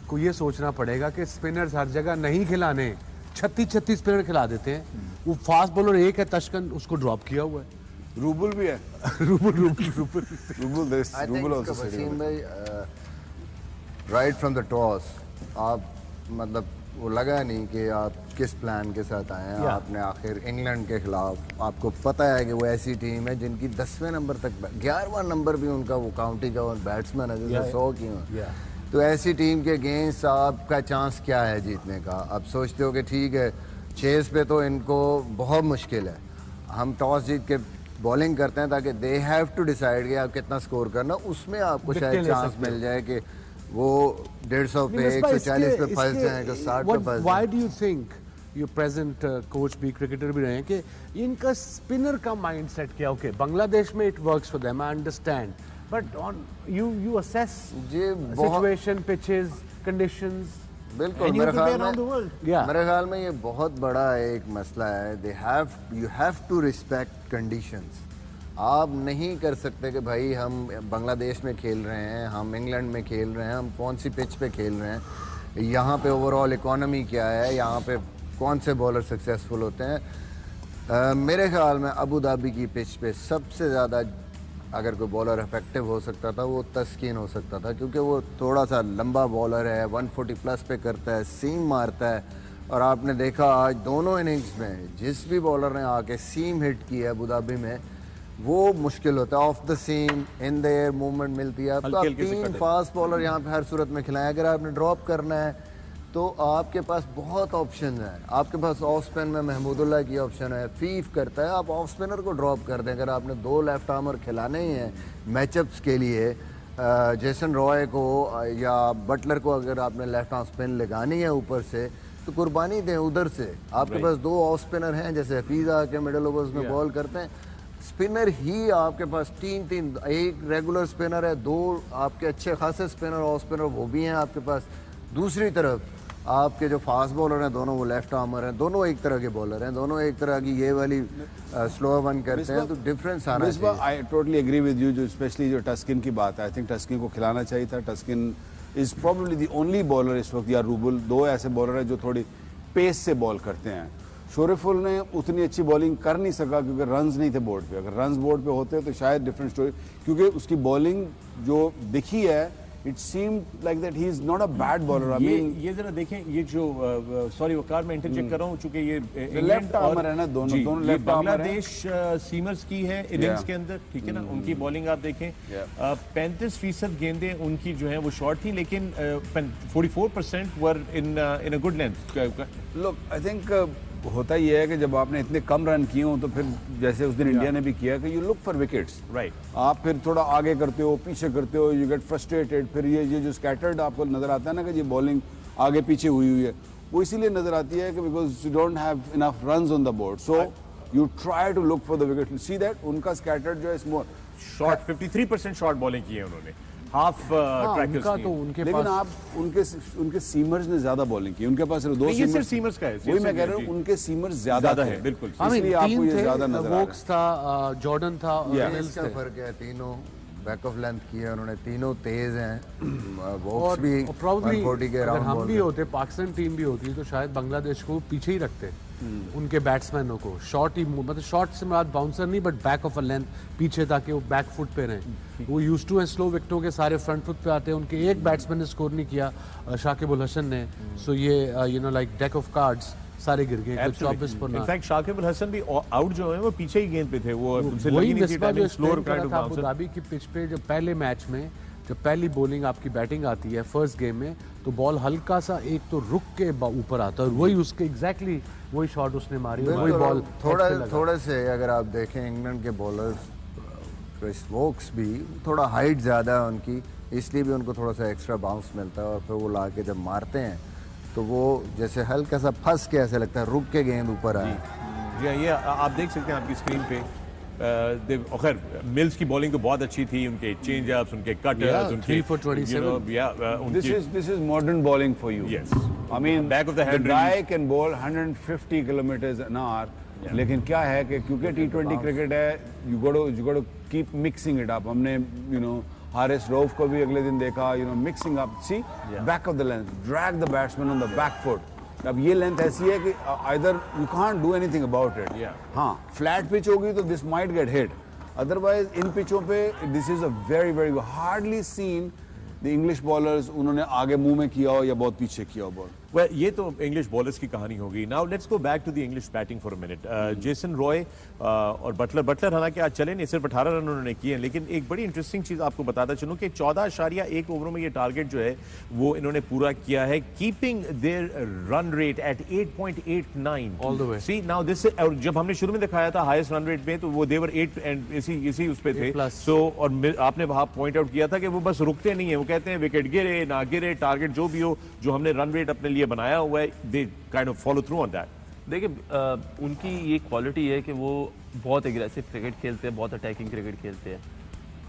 को ये सोचना पड़ेगा कि स्पिनर्स हर जगह नहीं खिलाने. 36 स्पिनर खिला देते हैं. वो फास्ट बॉलर एक है तशकन, उसको ड्रॉप किया हुआ है. रूबल भी है. रूबल also वसीम भाई, राइट फ्रॉम द टॉस आप मतलब वो लगा नहीं कि आप किस प्लान के साथ आए हैं. आपने आखिर इंग्लैंड के खिलाफ, आपको पता है कि वो ऐसी टीम है जिनकी 10वें नंबर तक, 11वां नंबर भी उनका वो काउंटी का बैट्समैन है जैसे 100 की हो. तो ऐसी टीम के अगेंस्ट आपका चांस क्या है जीतने का? आप सोचते हो कि ठीक है चेस पे तो इनको बहुत मुश्किल है, हम टॉस जीत के बॉलिंग करते हैं ताकि दे हैव टू डिसाइड कि आप कितना स्कोर करना, उसमें आपको शायद चांस मिल जाए कि वो 150 पे 140 पे फंस जाए, 60 पे फंस. Why do you think your present coach भी क्रिकेटर भी रहे हैं कि इनका स्पिनर का माइंडसेट क्या? ओके बांग्लादेश में it works for them, I understand, but on you assess situation, pitches, conditions. बिल्कुल. मेरे ख्याल में ये बहुत बड़ा एक मसला है. you have to respect conditions. आप नहीं कर सकते कि भाई हम बांग्लादेश में खेल रहे हैं, हम इंग्लैंड में खेल रहे हैं, हम कौन सी पिच पे खेल रहे हैं, यहाँ पे ओवरऑल इकोनॉमी क्या है, यहाँ पे कौन से बॉलर सक्सेसफुल होते हैं. मेरे ख्याल में अबू धाबी की पिच पे सबसे ज़्यादा अगर कोई बॉलर इफेक्टिव हो सकता था वो तस्कीन हो सकता था, क्योंकि वो थोड़ा सा लंबा बॉलर है, 140 प्लस पे करता है, सीम मारता है. और आपने देखा आज दोनों इनिंग्स में जिस भी बॉलर ने आके सीम हिट की है अबू धाबी में, वो मुश्किल होता है. Off the seam in the air movement मिलती है. आपको 3 फास्ट बॉलर यहाँ पे हर सूरत में खिलाएं. अगर आपने ड्रॉप करना है तो आपके पास बहुत ऑप्शन है. आपके पास ऑफ स्पिन में महमूदुल्लाह की ऑप्शन है, फीफ करता है, आप ऑफ स्पिनर को ड्रॉप कर दें. अगर आपने 2 लेफ्ट आर्मर खिलाने ही हैं मैचअप्स के लिए, जेसन रॉय को या बटलर को अगर आपने लेफ्ट आर्म स्पिन लगानी है ऊपर से, तो कुर्बानी दें उधर से। आपके पास 2 ऑफ स्पिनर हैं, जैसे हफीज आके मिडल ओवर्स में बॉल करते हैं, स्पिनर ही आपके पास 3-3, एक रेगुलर स्पिनर है, 2 आपके अच्छे खासे स्पिनर ऑफ स्पिनर वो भी हैं आपके पास। दूसरी तरफ आपके जो फास्ट बॉलर हैं दोनों वो लेफ्ट आर्मर हैं, दोनों एक तरह के बॉलर हैं, दोनों एक तरह की ये वाली स्लो वन करते हैं, तो डिफरेंस आना चाहिए। I totally agree with you, जो स्पेशली जो टस्किन की बात है, आई थिंक टस्किन को खिलाना चाहिए था। Tuscan is probably the only bowler इस वक्त, या रूबल, 2 ऐसे बॉलर हैं जो थोड़ी पेस से बॉल करते हैं। शोरेफुल ने उतनी अच्छी बॉलिंग कर नहीं सका क्योंकि रन्स नहीं थे बोर्ड पे। अगर रन्स बोर्ड पे होते तो शायद डिफरेंट स्टोरी, क्योंकि उसकी बॉलिंग जो दिखी है, it seem like that he is not a bad bowler. I mean ये जरा देखें, ये जो सॉरी वकार मैं इंटरचेक कर रहा हूँ, चूंकि ये लेफ्ट आर्मर है ना, दोनों लेफ्ट आर्मर है। बांग्लादेश सीमर्स की है इनिंग्स के अंदर, ठीक है ना। उनकी बॉलिंग आप देखें, 35% गेंदें उनकी जो है वो शॉर्ट थी, लेकिन 44% were in a good length. Look, I think होता ये है कि जब आपने इतने कम रन किए हो तो फिर जैसे उस दिन इंडिया ने भी किया कि you look for wickets, right. आप फिर थोड़ा आगे करते हो, पीछे करते हो, यू गेट फ्रस्ट्रेटेड। फिर ये जो स्कैटर्ड आपको नजर आता है ना कि ये बॉलिंग आगे पीछे हुई है, वो इसीलिए नजर आती है कि because you don't have enough runs on the board, so you try to look for the wicket. See that उनका स्कैटर्ड जो है स्मॉल शॉर्ट 53% शॉर्ट बॉलिंग की है उन्होंने, हाफ ट्रैकर्स उनका की। तो उनके लेकिन पास आप उनके सीमर्स ने ज्यादा बॉलिंग की, उनके पास सिर्फ 2 ये सिर्फ सीमर्स का है, वही मैं कह रहा हूँ, उनके सीमर्स ज्यादा ज्यादा थे, है, बिल्कुल। इसलिए आपको ये ज्यादा नजर आ रहा है। वोक्स था, जॉर्डन था और मिल्स इसका थे। फर्क है, तीनों बैक ऑफ लेंथ किए उन्होंने, तीनों तेज हैं। वोक्स और भी probably 140 के अगर अराउंड हम बॉल भी होते, पाकिस्तान टीम भी होती, तो शायद बांग्लादेश को पीछे ही रखते उनके बैट्समैनों को। शॉर्ट ही, मतलब शॉर्ट से बाद बाउंसर नहीं, but back of a length पीछे, ताकि वो बैक फुट पे रहें। वो यूज टू है स्लो विकेटों के, सारे फ्रंट फुट पे आते हैं। उनके एक बैट्समैन ने स्कोर नहीं किया, शाकिब उल हसन ने, सो ये you know like deck of cards सारे गिर गए, 24 पर ना। इनफैक्ट शाकिब अल हसन भी आउट जो है वो पीछे ही गेंद पे थे, वो उनसे वही लगी नहीं थी मिसबा जो टाइमिंग, स्लोअर एक्सप्लेन काइंड करा ऑफ था, अबू बाउंसर। धाबी की पिच पे जब पहले मैच में जब पहली बॉलिंग आपकी बैटिंग आती है फर्स्ट गेम में, तो बॉल हल्का सा एक तो रुक के ऊपर आता है, और वही उसके एग्जैक्टली वही शॉट उसने मारी, और वही बॉल थोड़े से अगर आप देखें इंग्लैंड के बॉलर्स, क्रिस वोक्स भी थोड़ा हाइट ज़्यादा है उनकी, इसलिए भी उनको थोड़ा सा एक्स्ट्रा बाउंस मिलता है, और फिर वो ला के जब मारते हैं तो वो जैसे हल्का सा फंस के ऐसे लगता है, रुक के गेंद ऊपर आए। जी हाँ, ये आप देख सकते हैं आपकी स्क्रीन पे। खैर मिल्स की बॉलिंग तो बहुत अच्छी थी, उनके चेंज अप्स, उनके कटर्स, उनके 3 for 27. This is modern bowling for you. Yes. I mean, Back of the hand guy can bowl 150 kilometers an hour. लेकिन क्या है कि क्योंकि T20 क्रिकेट है, you got to keep mixing it up. हमने हारिस रऊफ को भी अगले दिन देखा, mixing up. See, back of the length, drag the batsman on the back foot. अब ये लेंथ ऐसी है कि either you can't do anything about it. हाँ, flat pitch होगी तो this might get hit. Otherwise इन पिचों पे this is a very very hardly seen the English bowlers उन्होंने आगे मुंह में किया हो या बहुत पीछे किया हो बॉल। Well, ये तो इंग्लिश बॉलर्स की कहानी होगी। Now let's go back to the English batting for a minute. Jason Roy और बटलर हालांकि आज चले नहीं, सिर्फ 18 रन उन्होंने किए, लेकिन एक बड़ी इंटरेस्टिंग चीज आपको बताता चलूं कि 14.1 ओवरों में ये टारगेट जो है वो इन्होंने पूरा किया है, keeping their run rate at 8.89 all the way. See now this, और जब हमने शुरू में दिखाया था हाईएस्ट रन रेट में, तो वो देवर 8 एंड इसी उस पे थे। सो और आपने वहां पॉइंट आउट किया था कि वो बस रुकते नहीं है, वो कहते हैं विकेट गिरे ना गिरे, टारगेट जो भी हो, जो हमने रन रेट अपने लिए बनाया हुआ है, they kind of follow through on that. देखिए उनकी ये क्वालिटी है कि वो बहुत एग्रेसिव क्रिकेट खेलते हैं, बहुत अटैकिंग क्रिकेट खेलते हैं।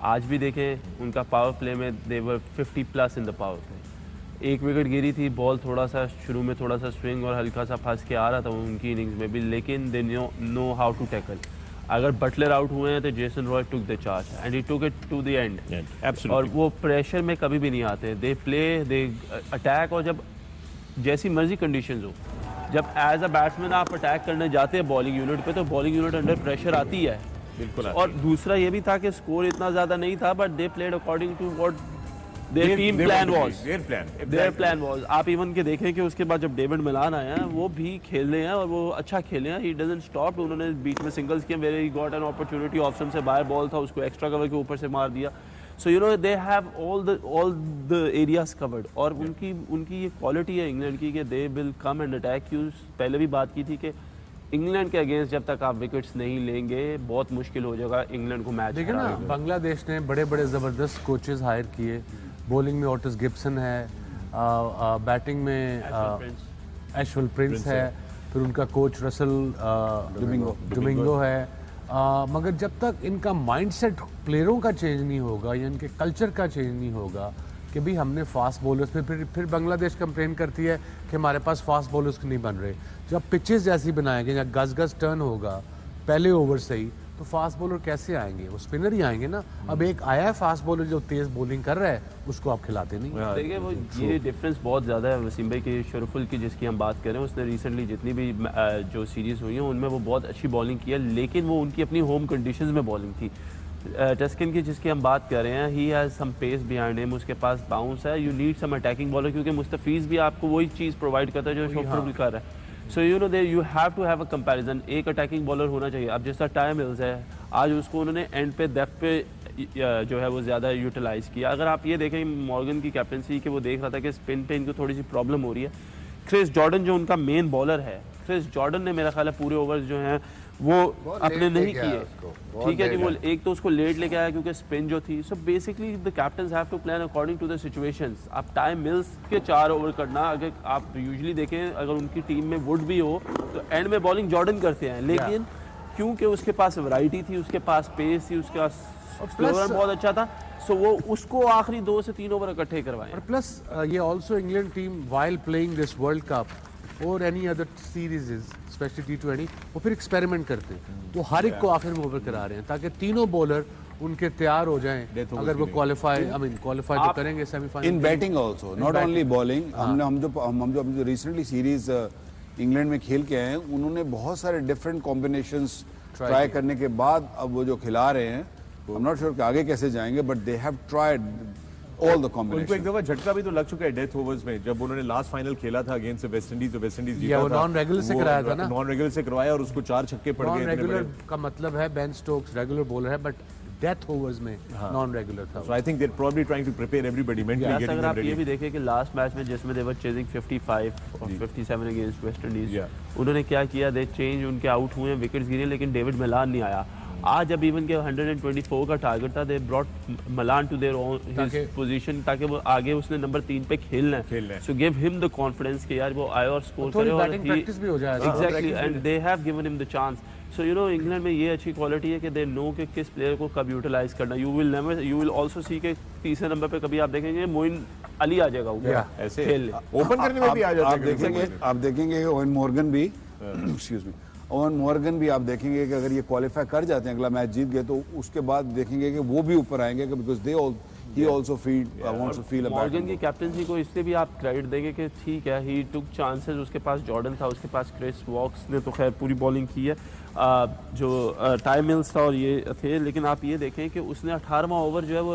आज भी देखें उनका पावर प्ले में देवर 50+ इन द पावर प्ले। एक विकेट गिरी थी, बॉल थोड़ा सा शुरू में थोड़ा सा स्विंग और हल्का सा फंस के आ रहा था उनकी इनिंग्स में भी, लेकिन they know how to tackle. अगर बटलर आउट हुए हैं तो Jason Roy took the charge and he took it to the end. और वो प्रेशर में कभी भी नहीं आते, दे प्ले, दे अटैक। और जब जैसी मर्जी कंडीशंस हो, जब एज अ बैट्समैन आप अटैक करने जाते हैं बॉलिंग यूनिट पे, तो बॉलिंग यूनिट अंडर प्रेशर आती है। बिल्कुल। और दूसरा ये भी था कि स्कोर इतना ज्यादा नहीं था, but they played according to what their team plan was. Their plan was. आप इवन के देखें कि उसके बाद जब डेविड मिलान आया है, वो भी खेल रहे हैं और वो अच्छा खेले हैं। He doesn't stop. उन्होंने बीच में सिंगल्स किए, where he got an opportunity, option से बाहर बॉल था, उसको एक्स्ट्रा कवर के ऊपर से मार दिया। So they have all the areas covered. और उनकी ये क्वालिटी है इंग्लैंड की कि they will come and attack you. पहले भी बात की थी कि इंग्लैंड के अगेंस्ट जब तक आप विकेट्स नहीं लेंगे, बहुत मुश्किल हो जाएगा इंग्लैंड को मैच। देखिए ना, बांग्लादेश ने बड़े बड़े ज़बरदस्त कोचेस हायर किए। बॉलिंग में ऑटिस गिब्सन है, बैटिंग में एशवेल प्रिंस है, फिर उनका कोच रसल डोमिंगो है। मगर जब तक इनका माइंडसेट प्लेयरों का चेंज नहीं होगा या इनके कल्चर का चेंज नहीं होगा कि भी हमने फास्ट बॉलर्स पे फिर बांग्लादेश कंप्लेन करती है कि हमारे पास फास्ट बॉलर्स नहीं बन रहे। जब पिचेस जैसी बनाएंगे या गज टर्न होगा पहले ओवर से ही, तो फास्ट बॉलर कैसे आएंगे? वो स्पिनर ही आएंगे ना। अब एक आया है फास्ट बॉलर जो तेज बॉलिंग कर रहा है, उसको आप खिलाते नहीं। देखिए वो ये डिफरेंस बहुत ज़्यादा है वसीम भाई की। शरफुल की जिसकी हम बात कर रहे हैं, उसने रिसेंटली जितनी भी जो सीरीज़ हुई हैं उनमें वो बहुत अच्छी बॉलिंग की है, लेकिन वो उनकी अपनी होम कंडीशंस में बॉलिंग थी। टस्किन की जिसकी हम बात कर रहे हैं, he has some pace behind him, उसके पास बाउंस है। You need some attacking bowler, क्योंकि मुस्तफीज़ भी आपको वही चीज़ प्रोवाइड करता है जो शोफर भी कर रहा है। So you know they you have to have a comparison. एक अटैकिंग बॉलर होना चाहिए। अब जैसा टाइम मिल्स है, आज उसको उन्होंने एंड पे डेप्थ पे जो है वो ज़्यादा यूटिलाइज़ किया। अगर आप ये देखें मॉर्गन की कैप्टनसी कि वो देख रहा था कि स्पिन पे इनको थोड़ी सी प्रॉब्लम हो रही है। क्रिस जॉर्डन जो उनका मेन बॉलर है, क्रिस जॉर्डन ने मेरा ख्याल है पूरे ओवर्स जो हैं वो अपने नहीं किए। ठीक है जी, वो एक तो उसको लेट लेके आया क्योंकि स्पिन जो थी। So basically the captains have to plan according to the situations. आप टाइम मिल्स के 4 ओवर करना, अगर आप यूजुअली देखें अगर उनकी टीम में वुड भी हो तो एंड में बॉलिंग जॉर्डन करते हैं, लेकिन क्योंकि उसके पास वैरायटी थी, उसके पास पेस थी, उसके पास स्लोअर बहुत अच्छा था, सो वो उसको आखिरी 2 से 3 ओवर इकट्ठे करवाए। और प्लस ये also England team while playing this world cup और any other series specially T20, वो फिर एक्सपेरिमेंट करते हैं। तो हर एक को आखिर में ओवर करा रहे हैं ताकि तीनों बॉलर उनके तैयार हो जाएं अगर वो क्वालिफाई तो करेंगे semifinal. In batting also, not only bowling. हम जो रिसेंटली सीरीज इंग्लैंड में खेल के आए हैं, उन्होंने बहुत सारे डिफरेंट कॉम्बिनेशंस ट्राई करने के बाद अब वो जो खिला रहे हैं, आई एम नॉट श्योर कि आगे कैसे जाएंगे, but they have tried all the उनको कॉम्बिनेशन। एक दफा झटका भी तो लग चुका है डेथ ओवर्स में, जब उन्होंने लास्ट फाइनल खेला था अगेंस्ट वेस्ट इंडीज, तो वेस्ट इंडीज जीता था। वो नॉन रेगुलर से कराया था ना, नॉन रेगुलर से करवाया और उसको 4 छक्के पड़ गए। नॉन रेगुलर का मतलब है बेन स्टोक्स रेगुलर बॉलर है, बट डेथ ओवर्स में नॉन रेगुलर था। So I think they're probably trying to prepare everybody mentally, getting अगर them आप ये ready. भी देखें कि लास्ट मैच में जिसमें दे वर चेजिंग 55 और 57 अगेंस्ट वेस्ट इंडीज, उन्होंने क्या किया, दे चेंज, उनके आउट हुए, विकेट्स गिरे, लेकिन डेविड मलान नहीं आया। आज जब इवन के 124 का टारगेट था, they brought Malan to their own his position, ताकि वो आगे उसने नंबर 3 पे खेलना है। So give him the confidence कि यार वो आए और स्कोर करे, और प्रैक्टिस भी हो जाए। Exactly, and they have given him the chance. So you no England में ये अच्छी क्वालिटी है कि दे नो कि किस प्लेयर को कब यूटिलाइज करना। यू विल आल्सो सी के तीसरे नंबर पे कभी आप देखेंगे मोइन अली आ जाएगा ऊपर ऐसे खेलने, ओपन करने में भी आ जाता है। आप देखेंगे ओवन मॉर्गन भी एक्सक्यूज मी, ओवन मॉर्गन भी आप देखेंगे कि अगर ये क्वालिफाई कर जाते हैं, अगला मैच जीत गए, तो उसके बाद देखेंगे कि वो भी ऊपर आएंगे, because he also wants to feel a Morgan की कैप्टनसी को इसलिए भी आप क्रेडिट देंगे कि ठीक है, ही टुक चांसेस, उसके पास जॉर्डन था, उसके पास क्रिस वॉक्स ने तो खैर पूरी बॉलिंग की है, जो टाइम मिल्स था और ये थे, लेकिन आप ये देखें कि उसने 18वां ओवर जो है वो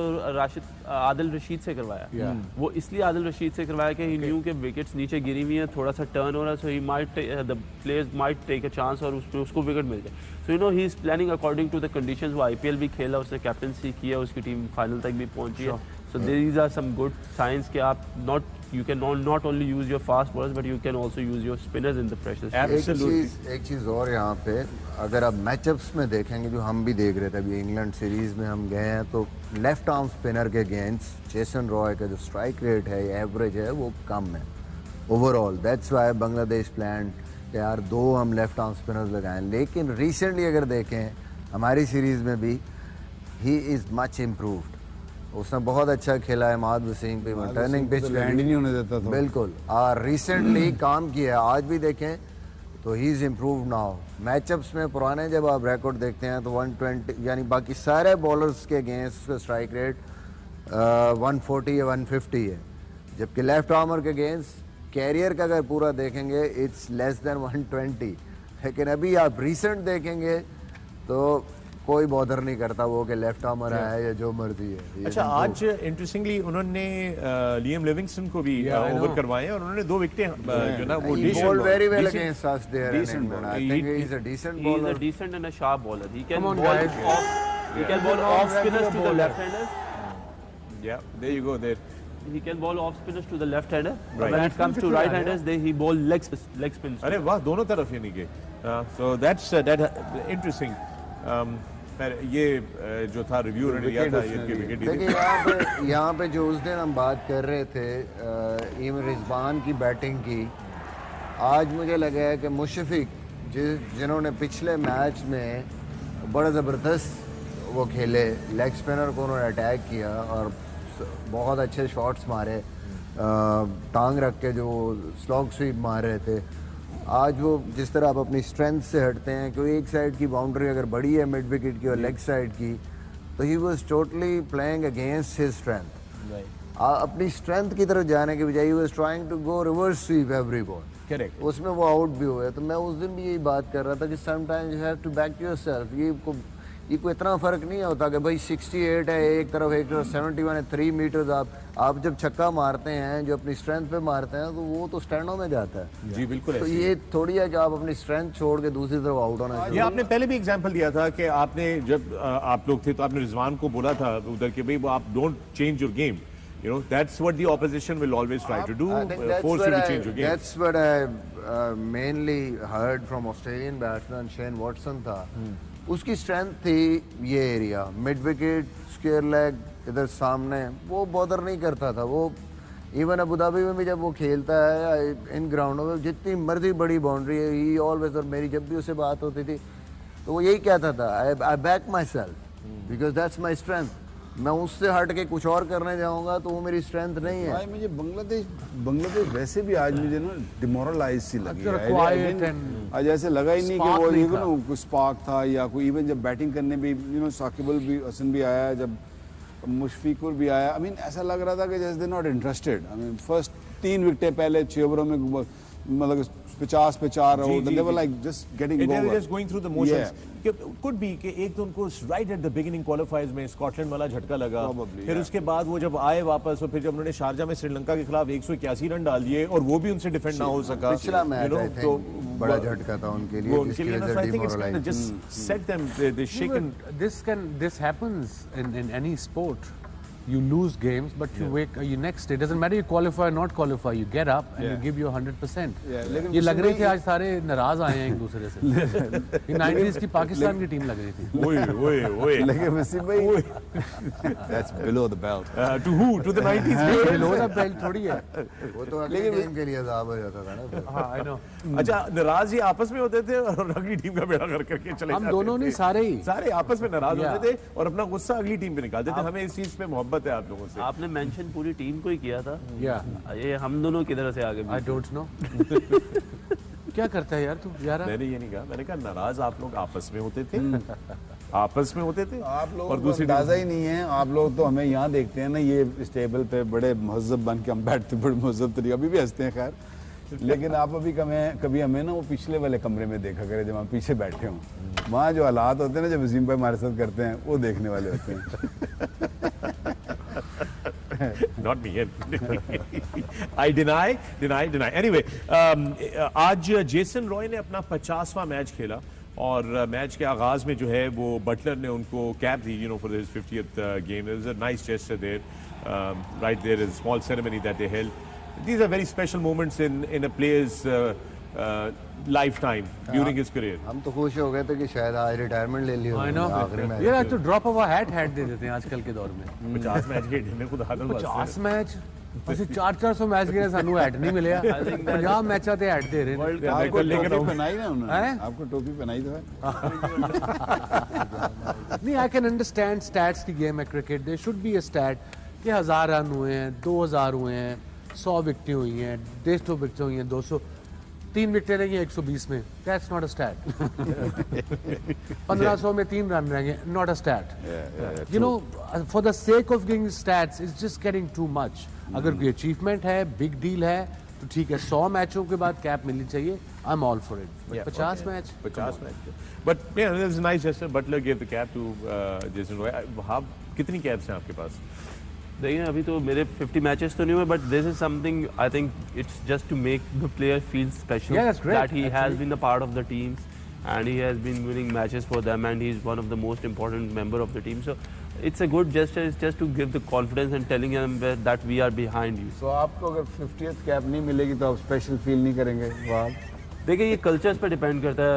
आदिल रशीद से करवाया। वो इसलिए आदिल रशीद से करवाया कि ही न्यू के विकेट्स नीचे गिरी हुई हैं, थोड़ा सा टर्न हो रहा है, so he might the players might take a chance और उसको विकेट मिल जाए। So you know he is planning according to the conditions. वो IPL भी खेला, उसने कैप्टनसी किया, उसकी टीम फाइनल तक भी पहुंची है। So these are some good signs कि आप you can not only use your fast bowlers but you can also use your spinners in the pressure. एक चीज़ और यहाँ पे, अगर आप मैचअप्स में देखेंगे जो हम भी देख रहे थे अभी इंग्लैंड सीरीज में हम गए हैं, तो लेफ्ट आर्म स्पिनर के अगेंस्ट जेसन रॉय का जो स्ट्राइक रेट है, एवरेज है, वो कम है overall. That's why Bangladesh plan कि यार 2 हम लेफ्ट आर्म स्पिनर्स लगाएं। लेकिन रिसेंटली अगर देखें हमारी सीरीज़ में भी ही इज़ मच इम्प्रूव्ड। उसने बहुत अच्छा खेला है माद वसीम पे, टर्निंग पिच लैंड ही नहीं होने देता था बिल्कुल, और रिसेंटली काम किया है। आज भी देखें तो he is improved now. Matchups में पुराने जब आप रिकॉर्ड देखते हैं तो 120, यानी बाकी सारे बॉलर्स के अगेंस्ट उसका स्ट्राइक रेट 140 या 150 है, जबकि लेफ्ट आर्मर के अगेंस्ट कैरियर का अगर पूरा देखेंगे इट्स लेस देन 120। लेकिन अभी आप रिसेंट देखेंगे तो कोई बॉदर नहीं करता वो कि लेफ्ट आर्मर है या जो मर्जी है। अच्छा, आज इंटरेस्टिंगली उन्होंने लियम लिविंगस्टन को भी ओवर करवाए और उन्होंने 2 विकेटें जो ना वो bowled very well against us there in England. I think he is a decent bowler. He is a decent and a sharp bowler. He can Come on, bowl guys. off. He can bowl off spinners to the left-handers. Yeah, there you go there. He can bowl off spinners to the left-hander. Right. When it comes to right-handers, he bowl leg spins. अरे वाह, दोनों तरफ यानी कि so that's that interesting. ये जो था review उन्होंने लिया था ये विकेट। देखिए यहाँ पे जो उस दिन हम बात कर रहे थे इमन रिजवान की बैटिंग की, आज मुझे लगा है कि मुशफिक जिन्होंने पिछले मैच में बड़ा ज़बरदस्त वो खेले, लेग स्पिनर को उन्होंने अटैक किया और बहुत अच्छे शॉट्स मारे, टांग रख के जो स्लॉग स्वीप मार रहे थे। आज वो जिस तरह आप अपनी स्ट्रेंथ से हटते हैं, क्योंकि एक साइड की बाउंड्री अगर बड़ी है मिड विकेट की और लेग साइड की, तो he was totally playing against his strength. अपनी स्ट्रेंथ की तरफ जाने के बजाय he was trying to go reverse sweep every ball. Correct. उसमें वो आउट भी हुए। तो मैं उस दिन भी यही बात कर रहा था कि sometimes you have to back yourself. ये कोई इतना फ़र्क नहीं होता कि भाई 68 है एक तरफ 71 है 3 मीटर्स। आप जब छक्का मारते हैं जो अपनी स्ट्रेंथ पे मारते हैं तो वो तो स्टैंडों में जाता है। जी बिल्कुल। तो ये थोड़ी है कि आप अपनी स्ट्रेंथ छोड़ के दूसरी तरफ आउट होना ये चाहिए। आपने पहले भी एग्जांपल दिया था कि आपने जब आप लोग थे तो आपने रिजवान को बोला था उधर के भाई वो आप don't change your game. You know, that's what the opposition will always try to do, I think that's force you to change your game. That's what I mainly heard from Australian batsman Shane Watson था। उसकी strength थी ये area, mid wicket, square leg, इधर सामने, वो bother नहीं करता था। वो इवन अबू धाबी में भी जब वो खेलता है इन ग्राउंडों में जितनी मर्जी बड़ी बाउंड्री है, ही ऑलवेज, और मेरी जब भी उससे बात होती थी तो वो यही कहता था, I back myself because that's my strength. मैं उससे हट के कुछ और करने जाऊंगा तो वो मेरी स्ट्रेंथ नहीं है। भाई मुझे बांग्लादेश वैसे भी आज मुझे ना डिमोरलाइज सी लगी है। आज ऐसे लगा ही नहीं कि वो ये ना कोई स्पार्क था या कोई, इवन जब बैटिंग करने भी साकिबुल भी, हसन भी आया, जब मुशफिकुर भी आया, आई मीन ऐसा लग रहा था कि जैसे they not interested. I mean first 3 विकेटें पहले 6 ओवरों में मतलब 50 पे 4 और they were like just getting They over. were just going through the motions. Could be कि एक तो उनको right at the beginning qualifiers में स्कॉटलैंड वाला झटका लगा, फिर उसके बाद वो जब आए वापस और फिर जब उन्होंने शारजा में श्रीलंका के खिलाफ 181 रन डाल दिए और वो भी उनसे डिफेंड ना हो सका। पिछला मैच तो बड़ा झटका था उनके लिए, जिसकी वजह से demoralise. just set them they shaken. This happens in any sport. You lose games, but you wake you next day. Doesn't matter you qualify or not qualify. You get up and you give your 100%. ये लग रही थी आज सारे नाराज आए हैं एक दूसरे से। ये 90s की पाकिस्तान की टीम लग रही थी। ओए लेकिन वसीम भाई that's below the belt. To who? To the 90s. Below the belt थोड़ी है। वो तो अगली टीम के लिए अजाब हो जाता था ना। हाँ, I know. अच्छा, नाराज ही आपस में होते थे और अगली टीम का बेड़ा कर करके चले जाते थे। हम दोनों नहीं, सारे आपस में नाराज होते थे और अपना गुस्सा अगली टीम पे निकालते थे। हमें इस चीज पे मोहब्बत है आप लोगों से। आपने मेंशन पूरी टीम को ही किया था। Yeah. ये हम दोनों किधर से आगे? I don't know. क्या करता है यार तू यार? मैंने ये नहीं कहा, मैंने कहा नाराज आप लोग आपस में होते थे। आपस में होते थे आप लोग और दूसरी अंदाजा ही नहीं है। आप लोग तो हमें यहाँ देखते हैं ना, ये इस टेबल पे बड़े महजब बन के हम बैठते, बड़े महजब तरीके, अभी भी हंसते हैं खैर। लेकिन आप अभी कभी हमें ना वो पिछले वाले कमरे में देखा करें जब हम पीछे बैठे हों। वहाँ जो हालात होते हैं ना जब वसीम भाई हमारे साथ करते हैं, वो देखने वाले होते हैं। Not me. I deny. Anyway, आज जेसन रॉय ने अपना 50वां मैच खेला और मैच के आगाज में जो है वो बटलर ने उनको cap the, for his 50th game. There was a nice gesture there. Right there is a small ceremony that they held. These are very special moments in a player's lifetime during his career. हम तो खुश हो गए थे कि शायद आज retirement ले लिया I know. यार आज तो ड्रॉप ऑफ अ हैट दे देते हैं आजकल के दौर में। 50 मैच खेले मैं खुद हादल 50 मैच ਅਸੀਂ 400 मैच खेले ਸਾਨੂੰ हैट नहीं मिले। 50 मैचों ते हैट दे रहे हैं। आपको टोपी पहनाई ना उन्होंने? आपको टोपी पहनाई तो है। नहीं, आई कैन अंडरस्टैंड स्टैट्स की गेम है cricket. There should be a stat कि 1000 रन हुए हैं, 2000 हुए हैं, 100 विकेटें हुई हैं, 150 विकेटें हुई हैं, 200, 3 विकेटें रहेंगी 120 में, दैट्स नॉट अ स्टैट। 1500 में 3 रन रहेंगे, not a stat. You know, for the sake of giving stats it's just getting too much. अगर कोई अचीवमेंट है, बिग डील है तो ठीक है, 100 मैचों के बाद कैप मिलनी चाहिए, I am all for it. 50 match, 50 match. But yeah, there's a nice gesture. Butler gave the cap to Jason Roy. कितनी कैप्स हैं आपके पास? देखिए अभी तो मेरे 50 मैचेस तो नहीं हुए, but this is something I think it's just to make the player feel special that he has been a part of the team and he has been winning matches for them and he is one of the most important member of the team, so it's a good gesture. It's just to give the confidence and telling them that we are behind you. So आपको अगर 50th cap नहीं मिलेगी तो आप special feel नहीं करेंगे? वाह, देखिए ये कल्चर्स पर डिपेंड करता है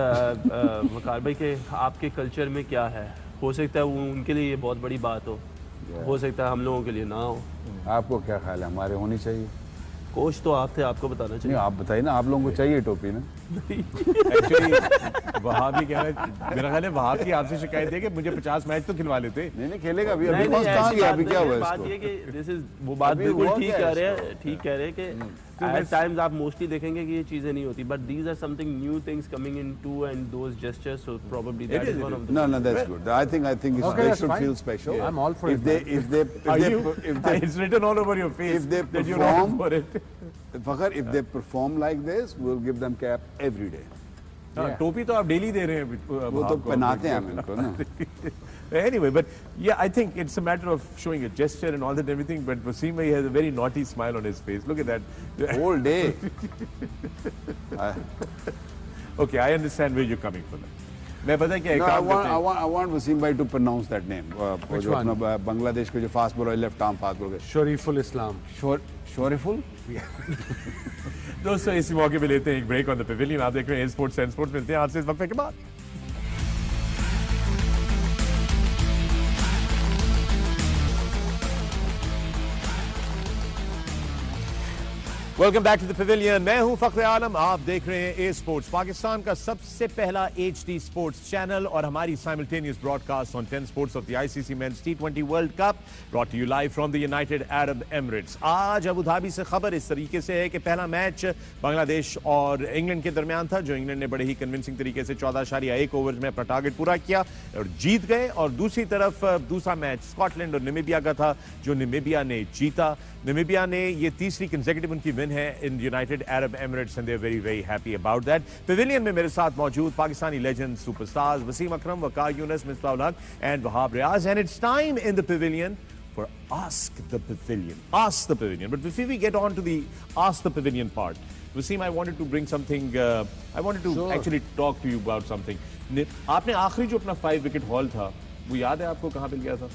वकार भाई के आपके कल्चर में क्या है। हो सकता है वो उनके लिए ये बहुत बड़ी बात हो सकता है हम लोगों के लिए ना हो। आपको क्या ख्याल है, हमारे होनी चाहिए? कोच तो आप थे, आपको बताना नहीं चाहिए। आप बताइए ना, आप लोगों को चाहिए टोपी ना? एक्चुअली वहां भी क्या है, मेरा ख्याल है वहां की आपसे शिकायत है कि मुझे 50 मैच तो खिलवा लेते। नहीं खेलेगा अभी। नहीं, अभी नहीं, कहाँ ऐसी गया? बात अभी नहीं क्या है, हुआ बात इसको? ये कि this is वो बात अभी बिल्कुल हुआ ठीक क्या कह रहे इसको? हैं, ठीक कह रहे हैं कि at times आप मोस्टली देखेंगे कि ये चीजें नहीं होती, but these are something new things coming into and those gestures, so probably that is, is it one is. of the. No, that's good. I think Okay, they that's should fine. feel special. I'm all for if it, they man. if they Are if you? they if they It's written all over your face if they that you're not perform- for it. Fakhar, if they perform like this, we'll give them cap every day. हाँ, टोपी तो आप daily दे रहे हैं वो तो पहनाते हैं हम इनको ना। Anyway, but yeah, I think it's a matter of showing a gesture and all that and everything. But Wasim bhai has a very naughty smile on his face. Look at that. Whole day. Okay, I understand where you're coming from. मैं पता है क्या एक No, काम करते हैं। I want Wasim bhai to pronounce that name. Which जो one? अपना बांग्लादेश के जो fast bowler left arm fast bowler Shariful Islam. Shoriful. दोस्तों इसी मौके पे लेते हैं एक ब्रेक ऑन द पेविलियन। आप देख रहे हैं स्पोर्ट्स एंड स्पोर्ट्स, मिलते हैं आपसे इस वक्फे के बाद। Welcome back to the pavilion. मैं हूं फख्र आलम, आप देख रहे हैं ए स्पोर्ट्स, पाकिस्तान का सबसे पहला HD स्पोर्ट्स चैनल और हमारी simultaneous broadcast on 10 sports of the ICC men's T20 world cup, brought to you live from the United Arab Emirates. आज अबू धाबी से खबर इस तरीके से है कि पहला मैच बांग्लादेश और इंग्लैंड के दरमियान था, जो इंग्लैंड ने बड़े ही कन्विंसिंग तरीके से 14.1 ओवर्स में अपना टारगेट पूरा किया और जीत गए। और दूसरी तरफ दूसरा मैच स्कॉटलैंड और नामीबिया का था, जो नामीबिया ने जीता। नामीबिया ने ये तीसरी कंसेक्यूटिव उनकी विन है in United Arab Emirates and they are very very happy about that. Pavilion में मेरे साथ मौजूद Pakistani legend superstars Wasim Akram, Waqar Younis, Misbah Haq and Wahab Riaz, and it's time in the pavilion for Ask the Pavilion. Ask the Pavilion. But before we get on to the Ask the Pavilion part, Wasim, I wanted to bring something, I wanted to actually talk to you about something. आपने आखिरी जो अपना 5 wicket haul था, वो याद है आपको कहाँ पे गया था?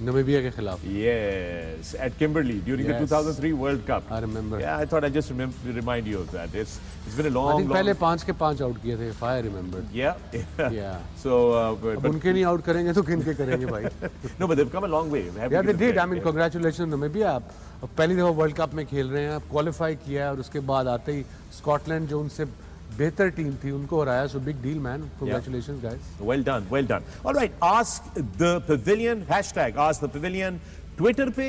नमीबिया के खिलाफ। Yes, at Kimberley during the 2003 World Cup. I remember. Yeah, I thought I'd just remind you of that. It's been a long, I think long... पहले 5 के 5 आउट किए थे, if I remember. Yeah. Yeah. So, अब उनके नहीं out करेंगे तो किनके करेंगे भाई? no, but they've come a long way. Yeah, they did. I mean, congratulations Namibia, आप पहली दफा वर्ल्ड कप में खेल रहे हैं, आप क्वालिफाई किया है और उसके बाद आते ही स्कॉटलैंड जो उनसे बेहतर टीम थी उनको हराया, so big deal man, congratulations guys. Well done, well done. All right, Ask the Pavilion, hashtag Ask the Pavilion, Twitter पे,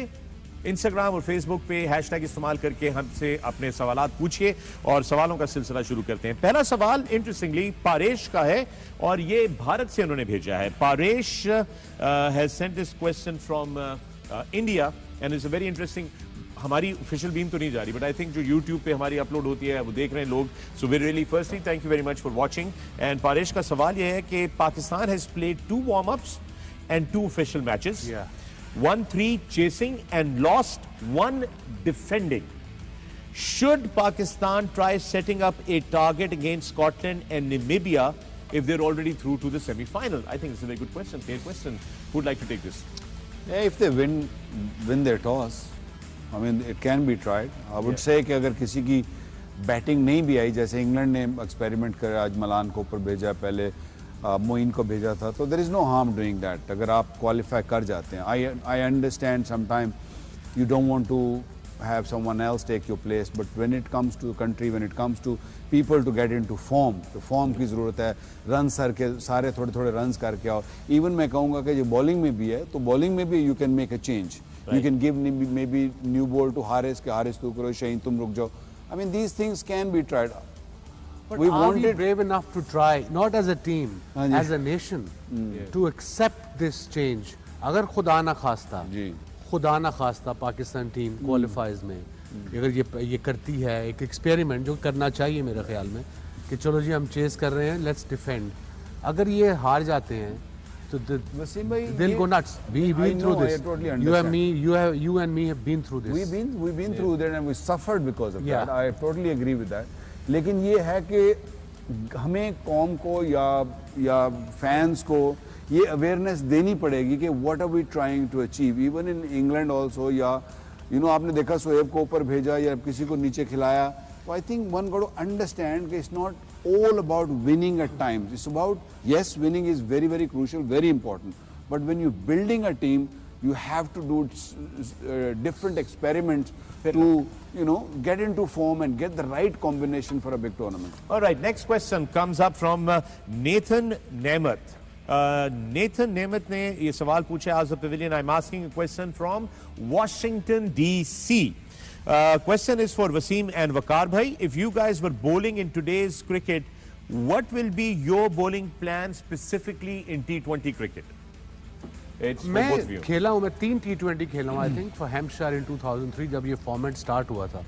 इंस्टाग्राम और फेसबुक पे हैशटैग इस्तेमाल करके हमसे अपने सवालात पूछिए और सवालों का सिलसिला शुरू करते हैं। पहला सवाल इंटरेस्टिंगली पारेश का है और ये भारत से उन्होंने भेजा है। Paresh has sent this question from India and it's a very interesting. हमारी ऑफिशियल बीम तो नहीं जा रही, बट आई थिंक जो यूट्यूब पे हमारी अपलोड होती है वो देख रहे हैं लोग। So we really firstly thank you very much for watching. And Paresh का सवाल ये है कि Pakistan has played 2 warm ups and 2 official matches, 1-3 chasing and lost 1 defending. Should Pakistan try setting up a target against Scotland and Namibia if they're already through to the semi-final? I think it's a very good question, fair question. Who'd like to take this? Yeah, if they win their toss, I mean it can be tried. I would say कि अगर किसी की batting नहीं भी आई, जैसे England ने experiment कर आज मलान को ऊपर भेजा, पहले मोइन को भेजा था, तो there is no harm doing that अगर आप क्वालिफाई कर जाते हैं। I understand sometime you don't want to have someone else take your place, but when it comes to country, when it comes to people to get into form, तो form की ज़रूरत है। Run सारे थोड़े थोड़े रन्स करके आओ। Even मैं कहूँगा कि जो बॉलिंग में भी है, तो बॉलिंग में भी you can make a change. You can give maybe new ball to Haris के हारिस तू करो, शहीन तुम रुक जाओ। I mean these things can be tried. But are we brave enough to try, not as a team, as a nation, to accept this change? अगर खुदा ना खास्ता, खुदा ना खास्ता पाकिस्तान टीम क्वालिफाइज में अगर ये करती है एक एक्सपेरिमेंट जो करना चाहिए मेरे ख्याल में, कि चलो जी हम चेस कर रहे हैं, लेट्स डिफेंड, अगर ये हार जाते हैं तो they'll go nuts. We've been through this. You and me have been through this. We've been through that and we suffered because of that. I totally agree with that. लेकिन ये है कि हमें कौम को या फैंस को ये अवेयरनेस देनी पड़ेगी कि what are we trying to achieve. Even in England also, या आपने देखा शोएब को ऊपर भेजा या किसी को नीचे खिलाया, तो I think one got to understand कि it's not all about winning at times. It's about, yes, winning is very, very crucial, very important. But when you're building a team, You have to do different experiments to, you know, get into form and get the right combination for a big tournament. All right, next question comes up from Nathan Namath. Nathan Namath ने ये सवाल पूछा as a pavilion. I'm asking a question from Washington DC. Question is for Wasim and Waqar bhai. If you guys were bowling in today's cricket, what will be your bowling plan specifically in T20 cricket? It's for both of you. मैं खेला हूँ, मैं 3 T20 खेला हूँ I think for Hampshire इन 2003 जब ये format start हुआ था.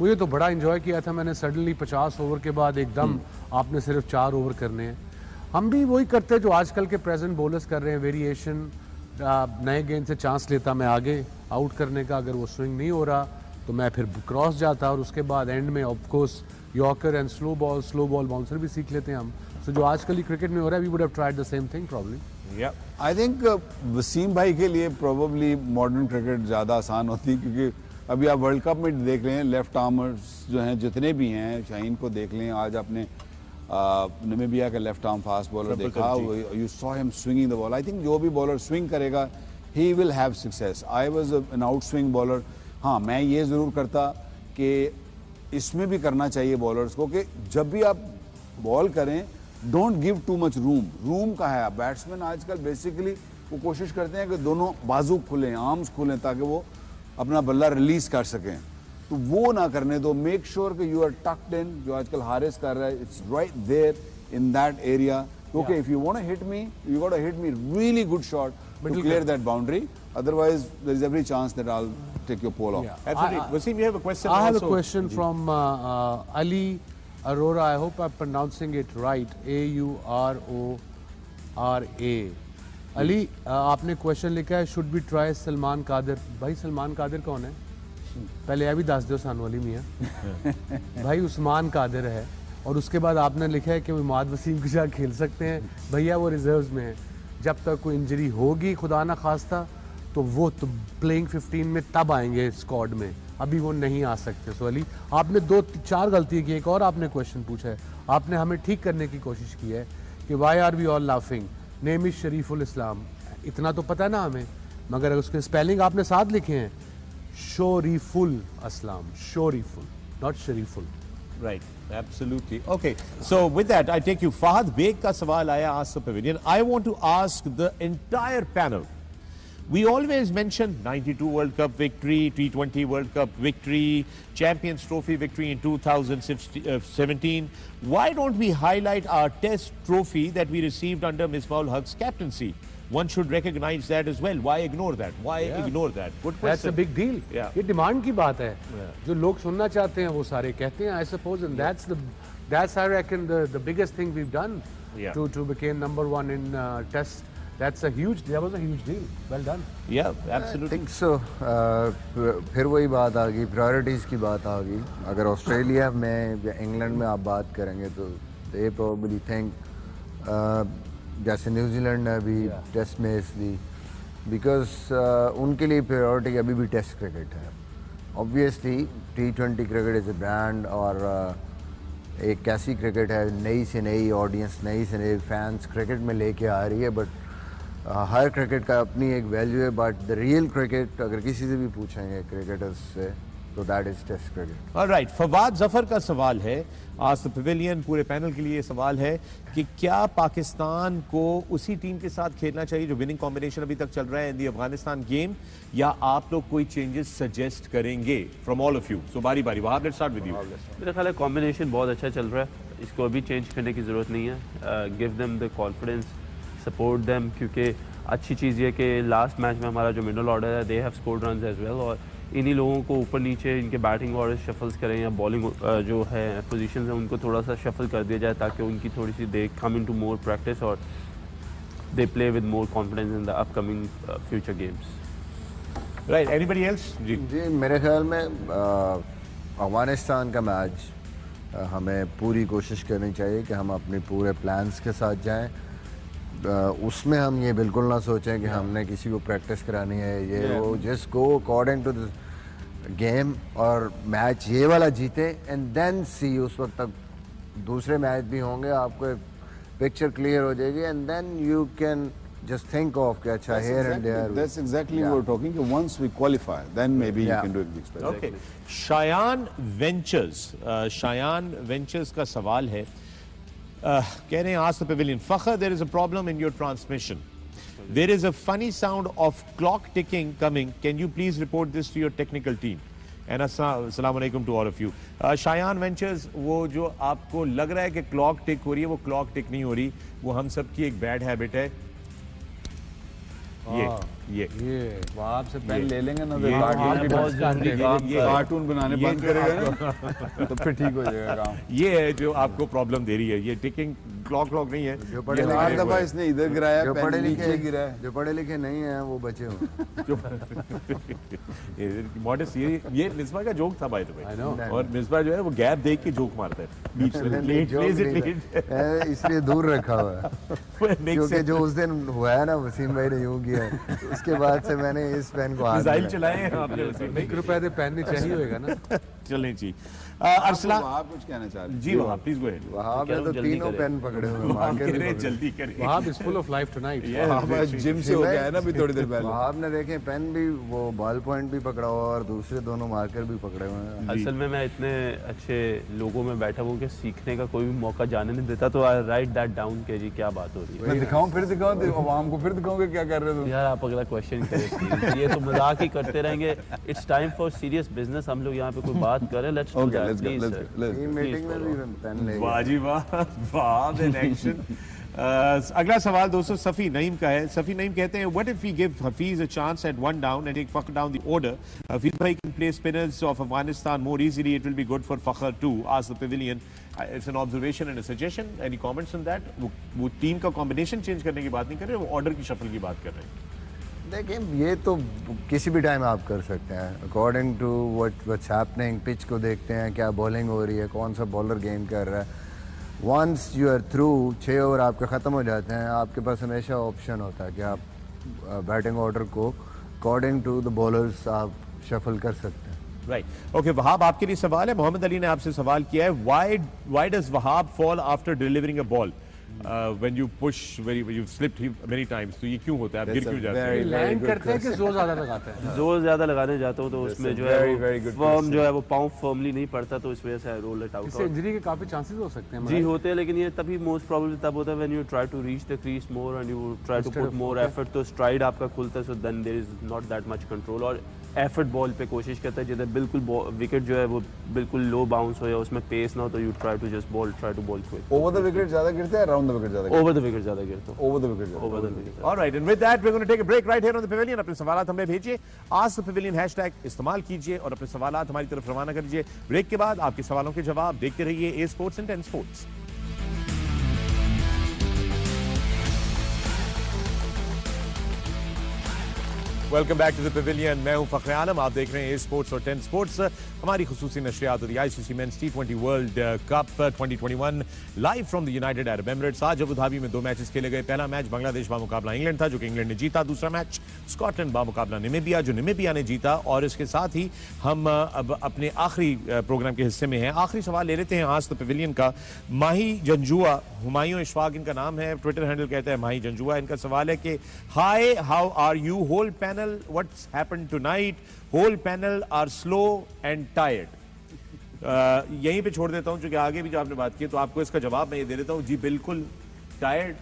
मुझे तो बड़ा एंजॉय किया था मैंने. सडनली 50 ओवर के बाद एकदम आपने सिर्फ 4 ओवर करने हैं. हम भी वही करते हैं जो आजकल के प्रेजेंट बॉलर्स कर रहे हैं, वेरिएशन. नए गेंद से चांस लेता मैं आगे आउट करने का, अगर वो स्विंग नहीं हो रहा तो मैं फिर क्रॉस जाता और उसके बाद एंड में of course yorker and slow ball bouncer भी सीख लेते हैं हम. सो जो आजकल की क्रिकेट में हो रहा है, we would have tried the same thing probably. Yeah. I think Wasim भाई के लिए probably मॉडर्न क्रिकेट ज़्यादा आसान होती है, क्योंकि अभी आप वर्ल्ड कप में देख रहे हैं लेफ्ट आर्मर्स जो हैं जितने भी हैं. शाहीन को देख लें, आज आपने नमीबिया का लेफ्ट आर्म फास्ट बॉलर देखा, you saw him swinging the ball. I think जो भी बॉलर स्विंग करेगा he will have success. I was an out swing bowler. हाँ, मैं ये ज़रूर करता कि इसमें भी करना चाहिए बॉलर्स को कि जब भी आप बॉल करें, don't give too much room का है. बैट्समैन आजकल बेसिकली वो कोशिश करते हैं कि दोनों बाजू खुलें, आर्म्स खुलें, ताकि वो अपना बल्ला रिलीज कर सकें. तो वो ना करने दो. मेक श्योर कि यू आर टक्ड इन, जो आजकल हारिस कर रहा है. It's right there in that area. Okay, if you want to hit me, you got to hit me really good shot to clear that boundary. Otherwise, there is every chance that I'll take your pole off. Yeah, absolutely. Wasim, you have a question. I have also. a question from Ali Arora. I hope I'm pronouncing it right. AURORA. Ali, आपने question लिखा है should be try Salman Qadir. भाई सलमान कादिर कौन है? पहले यह भी दस दो सानू वाली मियाँ. भाई उस्मान कादिर है. और उसके बाद आपने लिखा है कि इमाद वसीम के साथ खेल सकते हैं. भैया वो रिजर्व्स में है. जब तक कोई इंजरी होगी खुदा ना खास्ता तो वो तो प्लेइंग 15 में तब आएंगे स्क्वाड में. अभी वो नहीं आ सकते. सो अली, आपने 2-4 गलती की. एक और आपने क्वेश्चन पूछा है, आपने हमें ठीक करने की कोशिश की है कि why are we all laughing, name is Shariful Islam. इतना तो पता है ना हमें, मगर उसके स्पेलिंग आपने साथ लिखे हैं Shoriful Aslam. Shoriful, not Shariful. Right, absolutely. Okay, so with that, I take you. Fahad Beg ka sawal aaya Ask the Pavilion. I want to ask the entire panel. We always mention 92 World Cup victory, T20 World Cup victory, Champions Trophy victory in 2017. Why don't we highlight our Test trophy that we received under Misbah-ul Haq's captaincy? One should recognize that as well. Why ignore that? Why ignore that? Good question. That's a big deal. Yeah. ये demand की बात है. जो लोग सुनना चाहते हैं वो सारे कहते हैं. I suppose, and that's I reckon the biggest thing we've done to become number 1 in Test. That was a huge deal. Well done. Yeah, absolutely. I think so. फिर वही बात आ गई, प्रायोरिटीज़ की बात आ गई. अगर ऑस्ट्रेलिया में या इंग्लैंड में आप बात करेंगे तो they probably think जैसे न्यूजीलैंड ने अभी टेस्ट मैच ली, बिकॉज उनके लिए प्रायोरिटी अभी भी टेस्ट क्रिकेट है. Obviously T20 cricket is a brand और एक कैसी क्रिकेट है, नई से नई ऑडियंस, नई से नए फैंस क्रिकेट में लेके आ रही है. बट हर क्रिकेट का अपनी एक वैल्यू है. बट द रियल क्रिकेट अगर किसी से भी पूछेंगे क्रिकेटर्स से तो that is test cricket. Alright, Fawad Zafar का सवाल है आज द पवेलियन. पूरे पैनल के लिए सवाल है कि क्या पाकिस्तान को उसी टीम के साथ खेलना चाहिए जो विनिंग कॉम्बिनेशन अभी तक चल रहा है इन दी अफगानिस्तान गेम, या आप लोग कोई चेंजेस सजेस्ट करेंगे फ्रॉम ऑल ऑफ यू? सो बारी बारी, Wahab let's start with you. मेरा ख्याल है कॉम्बिनेशन बहुत अच्छा चल रहा है, इसको अभी चेंज करने की ज़रूरत नहीं है. Give them the confidence, support them, क्योंकि अच्छी चीज़ ये कि लास्ट मैच में हमारा जो मिडल ऑर्डर है they have scored runs as well. और इन्हीं लोगों को ऊपर नीचे इनके बैटिंग ऑर्डर शफल्स करें या बॉलिंग जो है पोजीशन है उनको थोड़ा सा शफल कर दिया जाए ताकि उनकी थोड़ी सी दे कम इनटू मोर प्रैक्टिस और they play with more confidence in the upcoming future games. Right, anybody else? जी, मेरे ख्याल में अफगानिस्तान का मैच हमें पूरी कोशिश करनी चाहिए कि हम अपने पूरे प्लान्स के साथ जाएं. उसमें हम ये बिल्कुल ना सोचें कि हमने किसी को प्रैक्टिस करानी है ये वो. Just go according to the game और मैच ये वाला जीते एंड देन सी. उस वक्त तक दूसरे मैच भी होंगे, आपको पिक्चर क्लियर हो जाएगी and then you can just think of कि अच्छा here and there. That's exactly Yeah. what we're talking. कि once we qualify, then maybe you Yeah. can do it express. Okay. Shayan ventures का सवाल है, कह रहे हैं ask the pavilion Fakhar there is a problem in your transmission, there is a funny sound of clock ticking coming, can you please report this to your technical team and अस्सलाम वालेकुम to all of you. Shayan ventures, वो जो आपको लग रहा है कि clock टिक हो रही है, वो क्लॉक टिक नहीं हो रही, वो हम सब की एक बैड हैबिट है। ये वहां से पेन ले लेंगे ना तो बहुत जरूरी काम ये कार्टून बनाने ये बंद करेगा ना तो फिर ठीक हो जाएगा काम। ये है जो आपको प्रॉब्लम दे रही है, ये टिकिंग क्लॉक नहीं है। जो पढ़े ये लिखे हर वो दफा है। इसने इधर गिराया, जो पेन पढ़े नीचे गिरा है। जो पढ़े लिखे नहीं हैं वो बचे हुए। मॉडेस्ट ये मिसबा का जोक था बाय द I know. वे, और मिसबा जो है वो गैप देख के जोक मारता है बीच में, लेट जोक प्लेज नहीं इट है, इसलिए दूर रखा हुआ है क्योंकि जो उस दिन हुआ है ना वसीम भाई ने यूं किया है, उसके बाद से मैंने इस पेन को हाथ मिसाइल में चलाए हैं आपने वसीम भाई। ₹1 दे पेन नहीं चाहिए होएगा ना। चलें जी, अरसलान आप कुछ कहना चाह रहे हैं? जी वहाँ प्लीज गो अहेड। वहाँ पे तो जल्दी तीनों करें। पेन पकड़े हुए हैं, मार्कर भी पकड़े। जल्दी करें। Wahab is full of life tonight. आप आज जिम से हो गया है ना अभी थोड़ी देर पहले। वहाब ने देखे पेन भी, वो बॉल पॉइंट भी पकड़ा हुआ और दूसरे दोनों मार्कर भी पकड़े हुए हैं। असल में मैं इतने अच्छे लोगों में बैठा हूँ कि सीखने का कोई भी मौका जाने नहीं देता, तो आई राइट दैट डाउन के जी क्या बात हो रही है। मैं दिखाऊं, फिर दिखाऊं, तो आवाम को फिर दिखाऊं कि क्या कर रहे हो तुम। यार आप अगला क्वेश्चन करें, ये तो मजाक ही करते रहेंगे। It's time for serious business, हम लोग यहाँ पे कोई बात करें, let's do Okay, that let's go, please let's go, let's go. Team meeting में भी पेन ले वाह जी वाह, वाह इन एक्शन। अगला सवाल दोस्तों सफ़ी नईम का है। सफ़ी नईम कहते हैं what if we give Hafeez a chance at 1 down and take Fakhar down the order, Hafeez भाई can play spinners of Afghanistan more easily, it will be good for Fakhar too, ask the pavilion. It's an observation and a suggestion, any comments on that? वो team का combination change करने की बात नहीं कर रहे, वो ऑर्डर की शफल की बात कर रहे हैं। देखिए ये तो किसी भी टाइम आप कर सकते हैं according to what's happening. Pitch को देखते हैं, क्या बॉलिंग हो रही है, कौन सा बॉलर गेम कर रहा है। Once you are through, 6 over आपके ख़त्म हो जाते हैं, आपके पास हमेशा ऑप्शन होता है कि आप बैटिंग ऑर्डर को अकॉर्डिंग टू द बॉलर्स आप शफल कर सकते हैं। राइट, ओके वहाब आपके लिए सवाल है। मोहम्मद अली ने आपसे सवाल किया है, why does Wahab fall after delivering a ball when you push you slipped many times, तो ये क्यों होता है, आप गिर क्यों जाते हैं? लैंड करते हैं कि जोर ज्यादा लगाते हैं? जोर ज्यादा लगाने जाता हूँ तो उसमें जो है फर्म जो है वो पाँव फर्मली नहीं पड़ता, तो इस वजह से रोल इट आउट। इससे इंजरी के काफी चांसेस हो सकते हैं। जी होते हैं, लेकिन ये तभी मोस्ट प्रोबेबली तब होता है when you try to reach the crease more and you try to put more effort, तो स्ट्राइड आपका खुलता है, so then there is not that much control, और एफर्ट बॉल पे कोशिश करता है जिधर बिल्कुल विकेट जो है वो बिल्कुल लो बाउंस हो या उसमें पेस ना हो, तो you try to just try to ball quick. Over the wicket ज्यादा गिरते हैं, अराउंड द विकेट ज्यादा गिरते ओवर द विकेट ज्यादा गिरता हैं? Over the wicket, over the wicket. All right, and with that, we're going to take a break right here on the Pavilion. अपने सवालात हमें भेजिए, Ask the Pavilion hashtag इस्तेमाल कीजिए और अपने सवालात हमारी तरफ रवाना करिए। ब्रेक के बाद आपके सवालों के जवाब देखते रहिए A sports and 10 sports. Welcome back to the pavilion, मैं हूं फखर आलम, आप देख रहे हैं ए स्पोर्ट्स और 10 स्पोर्ट्स। हमारी खुसूसी नशरियात होती है ICC men's T20 world cup 2021 live from the United Arab Emirates. आज अबू धाबी में 2 मैचेस खेले गए। पहला मैच बांग्लादेश बामुकाबला इंग्लैंड था, जो कि इंग्लैंड ने जीता। दूसरा मैच स्कॉटलैंड बामुकाबला नामीबिया, जो नामीबिया ने जीता। और इसके साथ ही हम अब अपने आखिरी प्रोग्राम के हिस्से में हैं। आखिरी सवाल ले लेते हैं आज द पेविलियन का। माही जंजुआ, हुमायूं इशफाक इनका नाम है, ट्विटर हैंडल कहता है माही जंजुआ। इनका सवाल है कि hi, how are you, whole panel, what's happened tonight, whole panel are slow and tired। यहीं पे छोड़ देता हूं, क्योंकि आगे भी जो आपने बात की तो आपको इसका जवाब मैं ये दे देता हूं। जी बिल्कुल टायर्ड,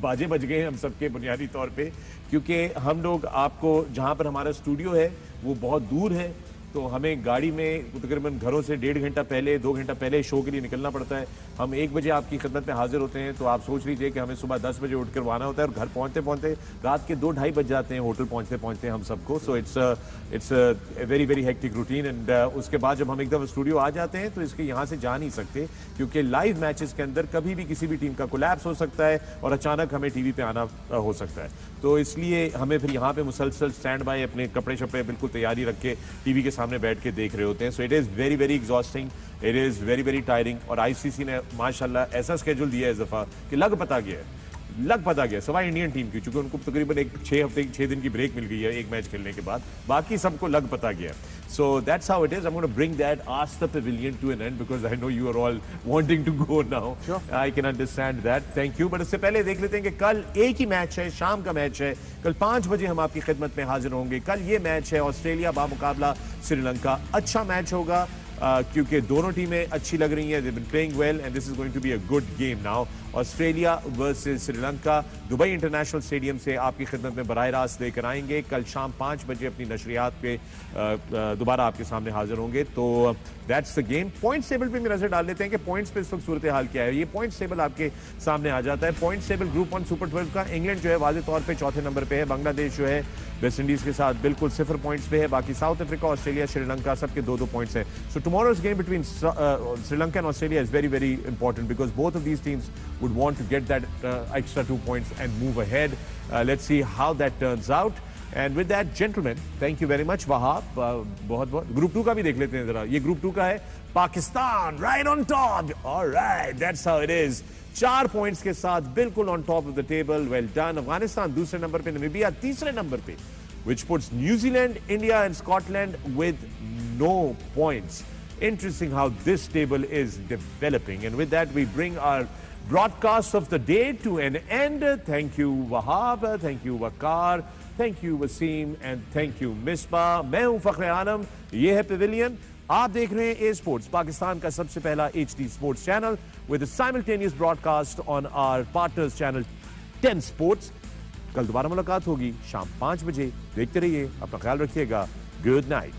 बाजे बज गए हम सबके बुनियादी तौर पे, क्योंकि हम लोग आपको जहां पर हमारा स्टूडियो है वो बहुत दूर है, तो हमें गाड़ी में तकरीबन घरों से 1.5 घंटा पहले 2 घंटा पहले शो के लिए निकलना पड़ता है। हम 1 बजे आपकी खिदमत में हाजिर होते हैं, तो आप सोच लीजिए कि हमें सुबह 10 बजे उठकर आना होता है और घर पहुंचते पहुंचते रात के 2-2:30 बज जाते हैं होटल पहुंचते पहुंचते हम सबको। So it's very very hectic routine. And उसके बाद जब हम एक दफ़ा स्टूडियो आ जाते हैं तो इसके यहाँ से जा नहीं सकते, क्योंकि लाइव मैचेस के अंदर कभी भी किसी भी टीम का कोलैप्स हो सकता है और अचानक हमें टीवी पे आना हो सकता है। तो इसलिए हमें फिर यहाँ पे मुसलसल स्टैंड बाय अपने कपड़े शपड़े बिल्कुल तैयारी रख के टीवी के सामने बैठ के देख रहे होते हैं। So it is very very exhausting, it is very very tiring. और आईसीसी ने माशाल्लाह ऐसा स्केड्यूल दिया है इस दफ़ा कि लग पता गया है। लग पता गया सवाई इंडियन टीम की, चूंकि उनको तकरीबन 6 दिन की ब्रेक मिल गई है एक मैच खेलने के बाद, बाकी सबको लग पता गया. So that's how it is. I'm going to bring that Ask the Pavilion to an end because I know you are all wanting to go now. Sure. I can understand that. Thank you. But इससे पहले देख लेते हैं कि कल एक ही match है, शाम का मैच है. कल 5 बजे हम आपकी खिदमत में हाजिर होंगे. कल ये मैच है ऑस्ट्रेलिया बामुकाबला श्रीलंका. अच्छा मैच होगा क्योंकि दोनों टीमें अच्छी लग रही हैं. They've been playing well and this is going to be a good game now. Australia versus Sri Lanka Dubai international stadium से आपकी खिदमत में बराह रास्त लेकर आएंगे. कल शाम 5 बजे अपनी नशरियात पे दोबारा आपके सामने हाजिर होंगे. तो that's the game. Points table पे भी नजर डाल लेते हैं कि पॉइंट्स पे इस वक्त सूरत हाल क्या है. ये पॉइंट्स टेबल आपके सामने आ जाता है. पॉइंट्स टेबल ग्रुप 1 सुपर 12 का इंग्लैंड जो है वाज़ेह तौर पे चौथे नंबर पे है. बांग्लादेश जो है वेस्ट इंडीज के साथ बिल्कुल 0 पॉइंट्स पे है. बाकी साउथ अफ्रीका, ऑस्ट्रेलिया, श्रीलंका सबके 2-2 पॉइंट्स हैं. So tomorrow's game between Sri Lanka and Australia is very very important because both of these teams would want to get that extra 2 points and move ahead. Let's see how that turns out. And with that, gentlemen, thank you very much. Wahab, बहुत group 2 का भी देख लेते हैं जरा. ये group 2 का है Pakistan right on top. All right, that's how it is. 4 points के साथ बिल्कुल on top of the table. Well done. Afghanistan दूसरे नंबर पे, नामीबिया तीसरे नंबर पे, which puts New Zealand, India and Scotland with no points. Interesting how this table is developing. And with that, we bring our broadcast of the day to an end. Thank you Wahab, thank you Waqar, thank you Wasim and thank you Misbah. मैं हूं फखरे आलम, ये है pavilion. आप देख रहे हैं ए sports, Pakistan का सबसे पहला HD sports channel with a simultaneous broadcast on our partners channel 10 Sports. कल दोबारा मुलाकात होगी शाम 5 बजे. देखते रहिए, अपना ख्याल रखिएगा. Good night.